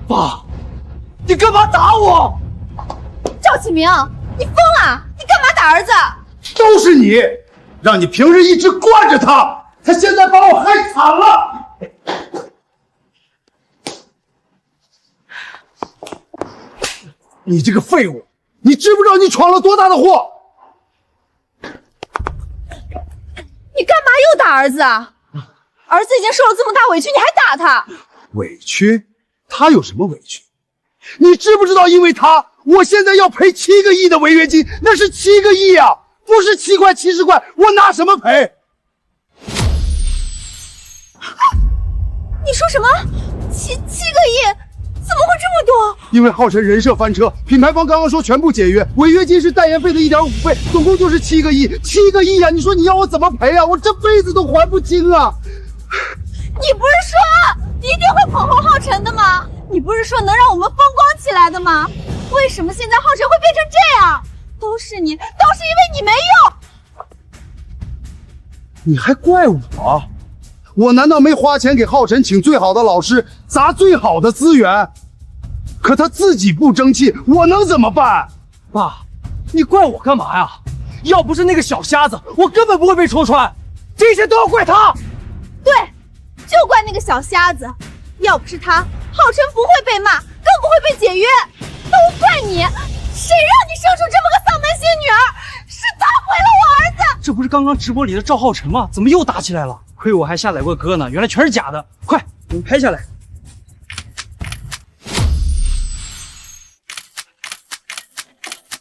爸，你干嘛打我？赵启明，你疯了？你干嘛打儿子？都是你，让你平日一直惯着他，他现在把我害惨了。你这个废物，你知不知道你闯了多大的祸？你干嘛又打儿子啊？儿子已经受了这么大委屈，你还打他？委屈？他有什么委屈？你知不知道，因为他，我现在要赔7个亿的违约金，那是7个亿啊，不是7块70块，我拿什么赔？你说什么？7个亿？怎么会这么多？因为浩辰人设翻车，品牌方刚刚说全部解约，违约金是代言费的1.5倍，总共就是7个亿，7个亿啊！你说你要我怎么赔啊？我这辈子都还不清啊！你不是说你一定会捧红浩辰的吗？你不是说能让我们风光起来的吗？为什么现在浩辰会变成这样？都是你，都是因为你没用！你还怪我？我难道没花钱给浩辰请最好的老师，砸最好的资源？可他自己不争气，我能怎么办？爸，你怪我干嘛呀？要不是那个小瞎子，我根本不会被戳穿，这些都要怪他。对，就怪那个小瞎子，要不是他，浩辰不会被骂，更不会被解约，都怪你！谁让你生出这么个丧门星女儿？是他毁了我儿子！这不是刚刚直播里的赵浩辰吗？怎么又打起来了？亏我还下载过歌呢，原来全是假的！快，给我拍下来！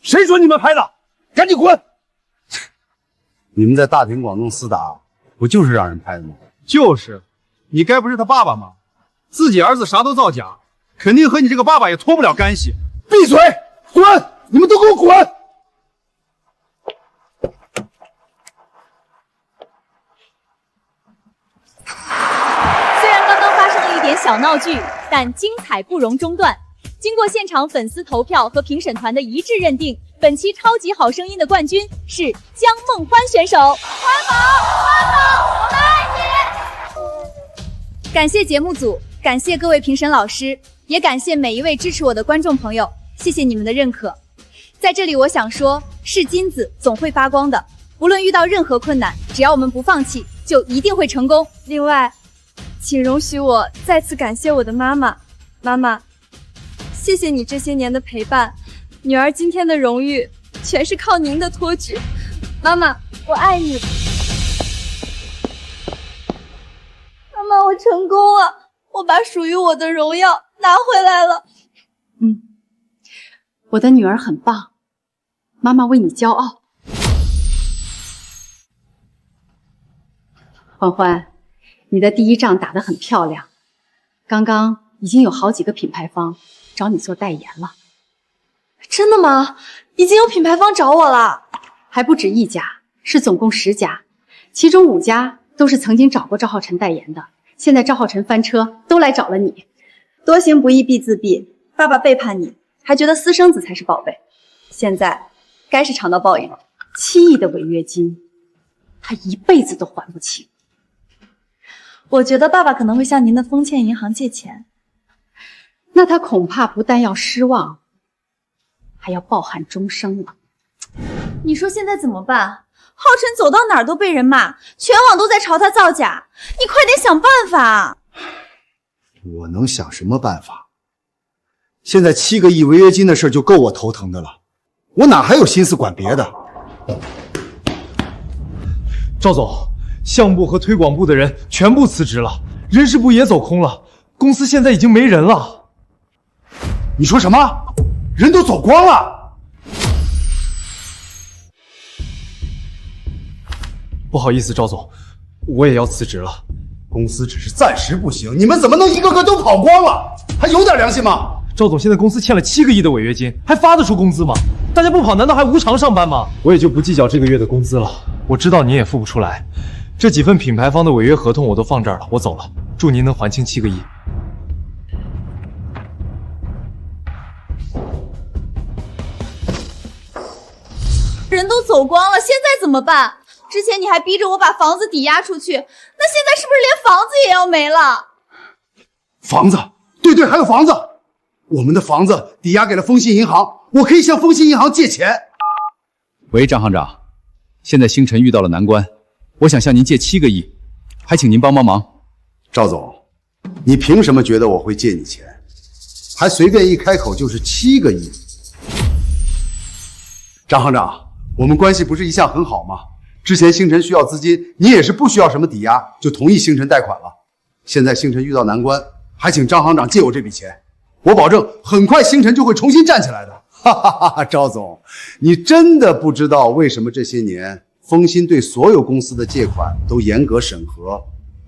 谁说你们拍的？赶紧滚！你们在大庭广众厮打，不就是让人拍的吗？就是，你该不是他爸爸吗？自己儿子啥都造假，肯定和你这个爸爸也脱不了干系。闭嘴！滚！你们都给我滚！虽然刚刚发生了一点小闹剧，但精彩不容中断。经过现场粉丝投票和评审团的一致认定，本期超级好声音的冠军是姜梦欢选手。欢宝，我们爱你！感谢节目组，感谢各位评审老师，也感谢每一位支持我的观众朋友，谢谢你们的认可。在这里，我想说，是金子总会发光的，无论遇到任何困难，只要我们不放弃，就一定会成功。另外，请容许我再次感谢我的妈妈。妈妈，谢谢你这些年的陪伴，女儿今天的荣誉全是靠您的托举。妈妈，我爱你。妈妈，我成功了，我把属于我的荣耀拿回来了。我的女儿很棒，妈妈为你骄傲。欢欢，你的第一仗打得很漂亮，刚刚已经有好几个品牌方找你做代言了。真的吗？已经有品牌方找我了？还不止一家，是总共10家，其中5家都是曾经找过赵浩晨代言的。现在赵浩晨翻车，都来找了你。多行不义必自毙，爸爸背叛你，还觉得私生子才是宝贝，现在该是尝到报应了。7亿的违约金，他一辈子都还不清。我觉得爸爸可能会向您的丰倩银行借钱，那他恐怕不但要失望，还要抱憾终生了。你说现在怎么办？浩辰走到哪儿都被人骂，全网都在朝他造假，你快点想办法。我能想什么办法？现在7个亿违约金的事就够我头疼的了，我哪还有心思管别的？赵总，项目部和推广部的人全部辞职了，人事部也走空了，公司现在已经没人了。你说什么？人都走光了？不好意思，赵总，我也要辞职了。公司只是暂时不行，你们怎么能一个个都跑光了？还有点良心吗？赵总，现在公司欠了7个亿的违约金，还发得出工资吗？大家不跑，难道还无偿上班吗？我也就不计较这个月的工资了。我知道您也付不出来，这几份品牌方的违约合同我都放这儿了，我走了。祝您能还清7个亿。人都走光了，现在怎么办？之前你还逼着我把房子抵押出去，那现在是不是连房子也要没了？房子？对，还有房子。我们的房子抵押给了丰信银行，我可以向丰信银行借钱。喂，张行长，现在星辰遇到了难关，我想向您借7个亿，还请您帮忙。赵总，你凭什么觉得我会借你钱？还随便一开口就是7个亿。张行长，我们关系不是一向很好吗？之前星辰需要资金，你也是不需要什么抵押就同意星辰贷款了。现在星辰遇到难关，还请张行长借我这笔钱，我保证很快星辰就会重新站起来的。哈哈哈！赵总，你真的不知道为什么这些年丰鑫对所有公司的借款都严格审核，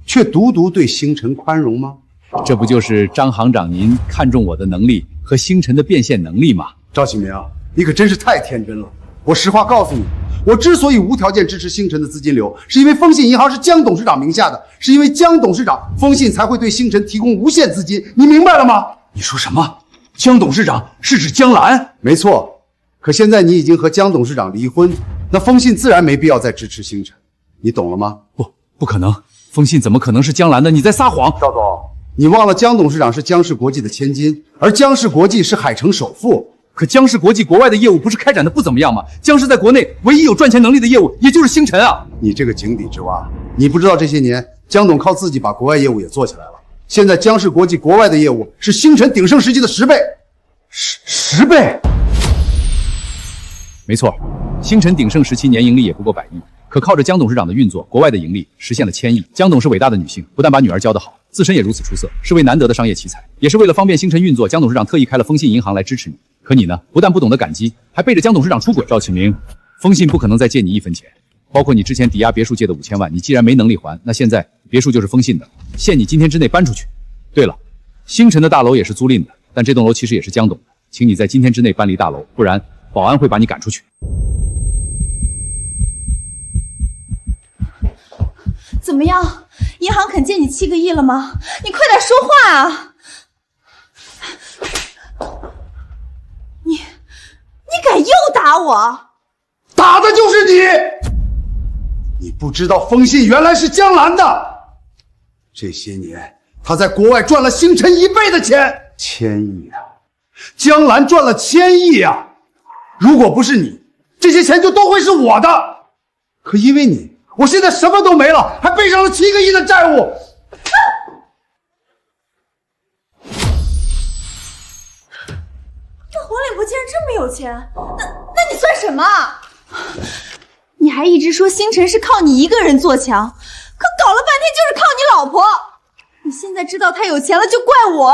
却独独对星辰宽容吗？这不就是张行长您看中我的能力和星辰的变现能力吗？赵启明，你可真是太天真了。我实话告诉你，我之所以无条件支持星辰的资金流，是因为丰信银行是江董事长名下的，是因为江董事长，丰信才会对星辰提供无限资金，你明白了吗？你说什么？江董事长是指江兰？没错，可现在你已经和江董事长离婚，那丰信自然没必要再支持星辰，你懂了吗？不可能，丰信怎么可能是江兰的？你在撒谎！赵总，你忘了江董事长是江氏国际的千金，而江氏国际是海城首富。可江氏国际国外的业务不是开展的不怎么样吗？江氏在国内唯一有赚钱能力的业务，也就是星辰啊！你这个井底之蛙，你不知道这些年江董靠自己把国外业务也做起来了。现在江氏国际国外的业务是星辰鼎盛时期的10倍，10倍。没错，星辰鼎盛时期年盈利也不过100亿，可靠着江董事长的运作，国外的盈利实现了1000亿。江董是伟大的女性，不但把女儿教得好，自身也如此出色，是位难得的商业奇才。也是为了方便星辰运作，江董事长特意开了丰信银行来支持你。可你呢，不但不懂得感激，还背着江董事长出轨。赵启明，丰信不可能再借你1分钱，包括你之前抵押别墅借的5000万，你既然没能力还，那现在别墅就是丰信的，限你今天之内搬出去。对了，星辰的大楼也是租赁的，但这栋楼其实也是江董的，请你在今天之内搬离大楼，不然保安会把你赶出去。怎么样？银行肯借你7个亿了吗？你快点说话啊！你敢又打我？打的就是你！你不知道丰信原来是江兰的，这些年他在国外赚了星辰1倍的钱，1000亿啊！江兰赚了1000亿啊！如果不是你，这些钱就都会是我的。可因为你，我现在什么都没了，还背上了7个亿的债务。这黄脸婆竟然这么有钱，那你算什么？你还一直说星辰是靠你一个人做强，可搞了半天就是靠你老婆。你现在知道他有钱了就怪我，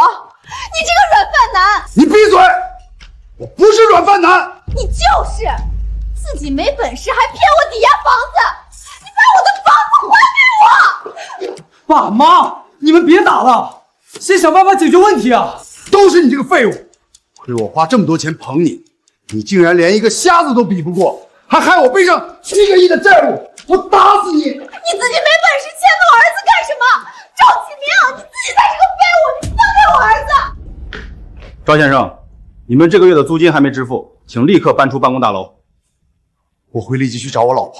你这个软饭男！你闭嘴！我不是软饭男！你就是自己没本事，还骗我抵押房子！你把我的房子还给我！爸妈，你们别打了，先想办法解决问题啊！都是你这个废物！亏我花这么多钱捧你，你竟然连一个瞎子都比不过，还害我背上7个亿的债务！我打死你！你自己没本事牵我儿子干什么？赵启明，你自己才是个废物！你放开我儿子！赵先生，你们这个月的租金还没支付，请立刻搬出办公大楼。我会立即去找我老婆，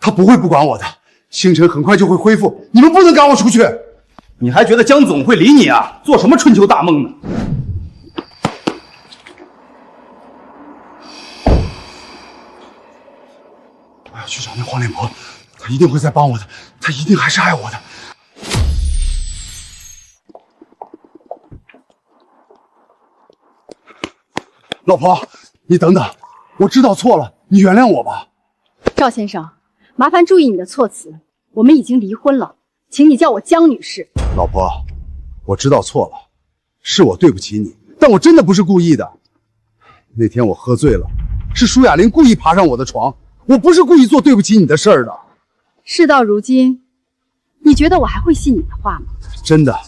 她不会不管我的。星辰很快就会恢复，你们不能赶我出去。你还觉得江总会理你啊？做什么春秋大梦呢？我要去找那黄脸婆，她一定会再帮我的，她一定还是爱我的。老婆，你等等，我知道错了，你原谅我吧。赵先生，麻烦注意你的措辞，我们已经离婚了，请你叫我江女士。老婆，我知道错了，是我对不起你，但我真的不是故意的。那天我喝醉了，是舒雅玲故意爬上我的床，我不是故意做对不起你的事儿的。事到如今，你觉得我还会信你的话吗？真的，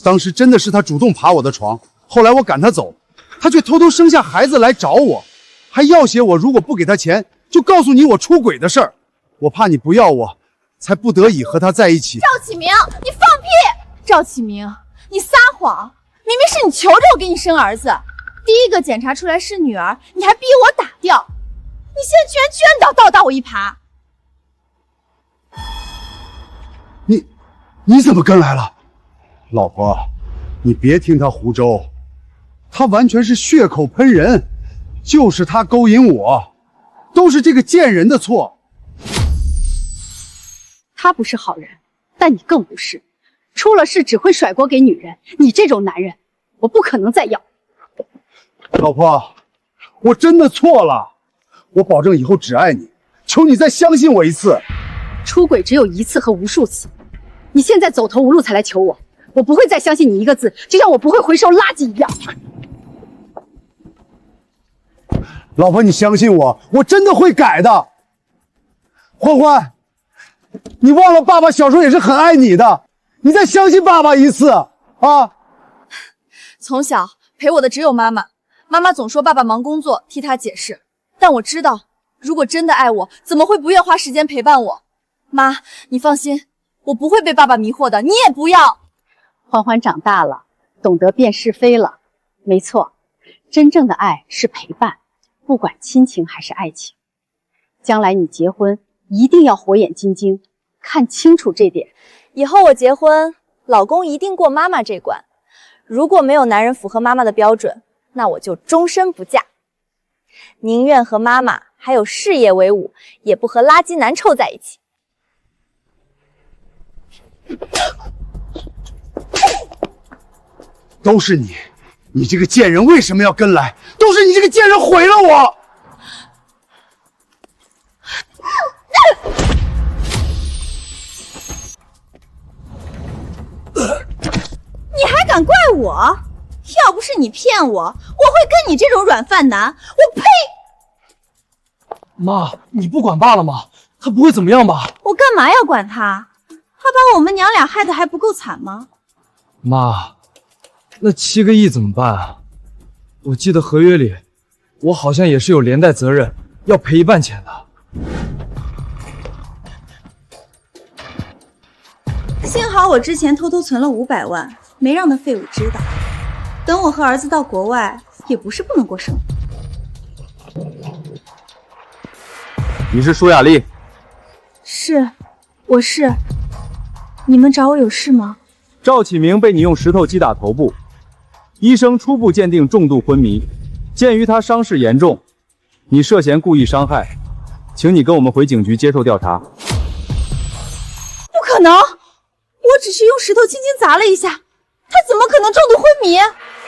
当时真的是她主动爬我的床，后来我赶她走，她却偷偷生下孩子来找我，还要挟我如果不给她钱，就告诉你我出轨的事儿。我怕你不要我，才不得已和她在一起。赵启明，你放屁！赵启明，你撒谎！明明是你求着我给你生儿子，第一个检查出来是女儿，你还逼我打掉，你现在居然倒打我一耙！你怎么跟来了？老婆，你别听他胡诌，他完全是血口喷人，就是他勾引我，都是这个贱人的错。他不是好人，但你更不是，出了事只会甩锅给女人，你这种男人，我不可能再要。老婆，我真的错了，我保证以后只爱你，求你再相信我一次。出轨只有一次和无数次，你现在走投无路才来求我，我不会再相信你一个字，就像我不会回收垃圾一样。老婆，你相信我，我真的会改的。欢欢，你忘了爸爸小时候也是很爱你的，你再相信爸爸一次啊！从小陪我的只有妈妈，妈妈总说爸爸忙工作，替他解释。但我知道，如果真的爱我，怎么会不愿花时间陪伴我？妈，你放心，我不会被爸爸迷惑的，你也不要。欢欢长大了，懂得辨是非了。没错，真正的爱是陪伴，不管亲情还是爱情。将来你结婚一定要火眼金睛，看清楚这点。以后我结婚，老公一定过妈妈这关。如果没有男人符合妈妈的标准，那我就终身不嫁，宁愿和妈妈还有事业为伍，也不和垃圾男臭在一起。都是你，你这个贱人为什么要跟来？都是你这个贱人毁了我！你还敢怪我？要不是你骗我，我会跟你这种软饭男，我呸！妈，你不管爸了吗？他不会怎么样吧？我干嘛要管他？他把我们娘俩害得还不够惨吗？妈，那7个亿怎么办啊？我记得合约里，我好像也是有连带责任，要赔1半钱的。幸好我之前偷偷存了500万，没让那废物知道。等我和儿子到国外，也不是不能过生活。你是舒雅丽？是，我是。你们找我有事吗？赵启明被你用石头击打头部，医生初步鉴定重度昏迷，鉴于他伤势严重，你涉嫌故意伤害，请你跟我们回警局接受调查。不可能，我只是用石头轻轻砸了一下，他怎么可能重度昏迷？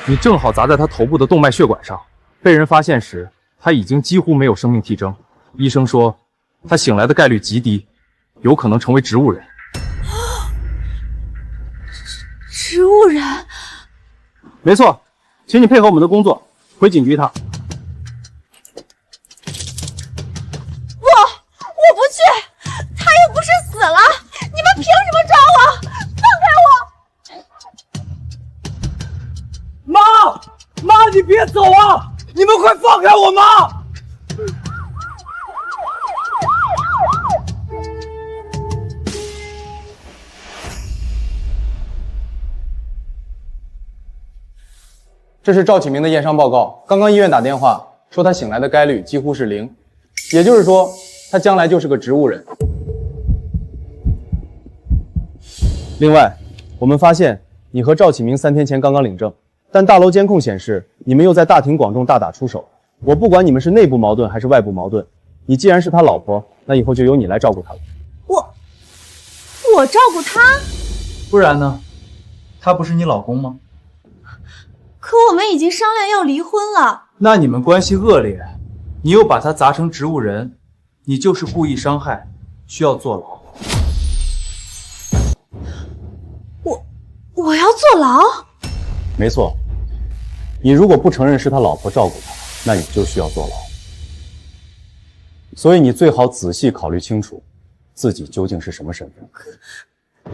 你正好砸在他头部的动脉血管上，被人发现时，他已经几乎没有生命体征。医生说，他醒来的概率极低，有可能成为植物人。植物人？没错，请你配合我们的工作，回警局一趟。我不去，他又不是死了，你们凭什么抓我？放开我！妈，你别走啊！你们快放开我妈！这是赵启明的验伤报告，刚刚医院打电话说他醒来的概率几乎是0，也就是说，他将来就是个植物人。另外，我们发现你和赵启明3天前刚刚领证，但大楼监控显示你们又在大庭广众大打出手。我不管你们是内部矛盾还是外部矛盾，你既然是他老婆，那以后就由你来照顾他了。我照顾他？不然呢？他不是你老公吗？可我们已经商量要离婚了。那你们关系恶劣，你又把他砸成植物人，你就是故意伤害，需要坐牢。我要坐牢？没错，你如果不承认是他老婆照顾他，那你就需要坐牢。所以你最好仔细考虑清楚，自己究竟是什么身份。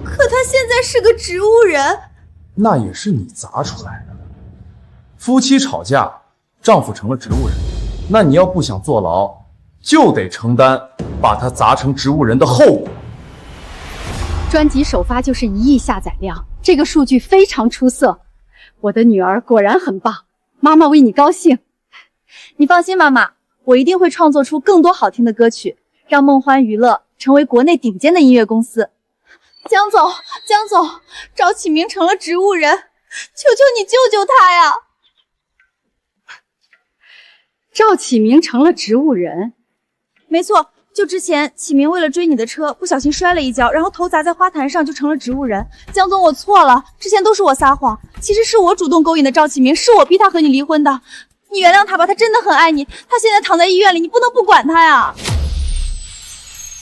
可他现在是个植物人。那也是你砸出来的。夫妻吵架，丈夫成了植物人，那你要不想坐牢，就得承担把他砸成植物人的后果。专辑首发就是1亿下载量，这个数据非常出色。我的女儿果然很棒，妈妈为你高兴。你放心，妈妈，我一定会创作出更多好听的歌曲，让梦欢娱乐成为国内顶尖的音乐公司。江总，赵启明成了植物人，求求你救救他呀！赵启明成了植物人？没错，就之前启明为了追你的车，不小心摔了一跤，然后头砸在花坛上，就成了植物人。江总，我错了，之前都是我撒谎，其实是我主动勾引的赵启明，是我逼他和你离婚的。你原谅他吧，他真的很爱你，他现在躺在医院里，你不能不管他呀。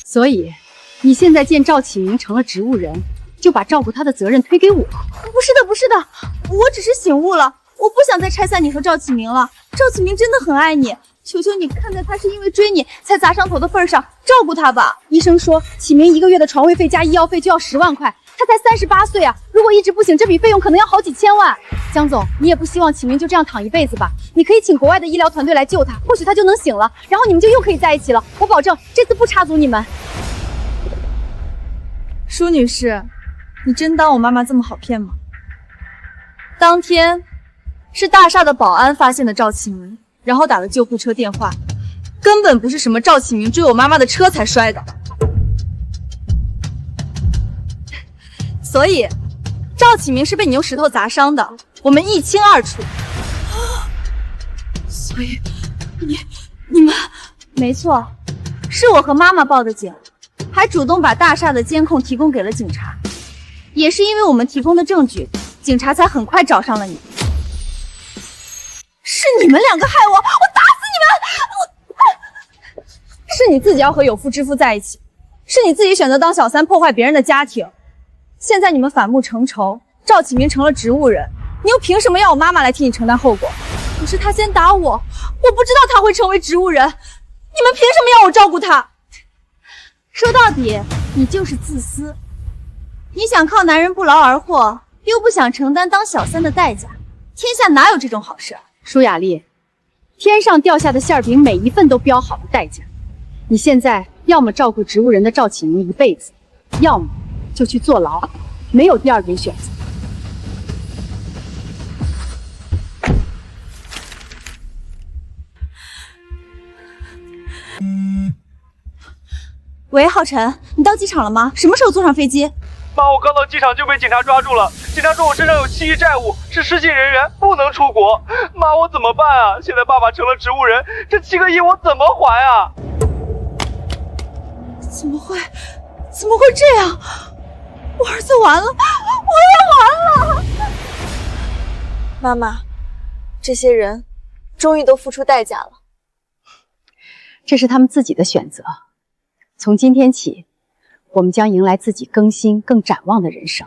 所以，你现在见赵启明成了植物人，就把照顾他的责任推给我？不是的，我只是醒悟了，我不想再拆散你和赵启明了。赵启明真的很爱你，求求你看在他是因为追你才砸伤头的份上，照顾他吧。医生说启明1个月的床位费加医药费就要10万块，他才38岁啊，如果一直不醒，这笔费用可能要好几千万。江总，你也不希望启明就这样躺一辈子吧？你可以请国外的医疗团队来救他，或许他就能醒了，然后你们就又可以在一起了。我保证这次不插足你们。舒女士，你真当我妈妈这么好骗吗？当天是大厦的保安发现的赵启明，然后打了救护车电话，根本不是什么赵启明追我妈妈的车才摔的。所以赵启明是被你用石头砸伤的，我们一清二楚。所以你们……没错，是我和妈妈报的警，还主动把大厦的监控提供给了警察。也是因为我们提供的证据，警察才很快找上了你。是你们2个害我，我打死你们！是你自己要和有妇之夫在一起，是你自己选择当小三，破坏别人的家庭。现在你们反目成仇，赵启明成了植物人，你又凭什么要我妈妈来替你承担后果？可是他先打我，我不知道他会成为植物人，你们凭什么要我照顾他？说到底，你就是自私。你想靠男人不劳而获，又不想承担当小三的代价，天下哪有这种好事？舒雅丽，天上掉下的馅饼每一份都标好了代价。你现在要么照顾植物人的赵启明一辈子，要么就去坐牢，没有第二种选择。喂，浩辰，你到机场了吗？什么时候坐上飞机？妈，我刚到机场就被警察抓住了，警察说我身上有7亿债务，是失信人员，不能出国。妈，我怎么办啊？现在爸爸成了植物人，这7个亿我怎么还啊？怎么会这样？我儿子完了，我也完了。妈妈，这些人终于都付出代价了。这是他们自己的选择。从今天起，我们将迎来自己更新、更展望的人生。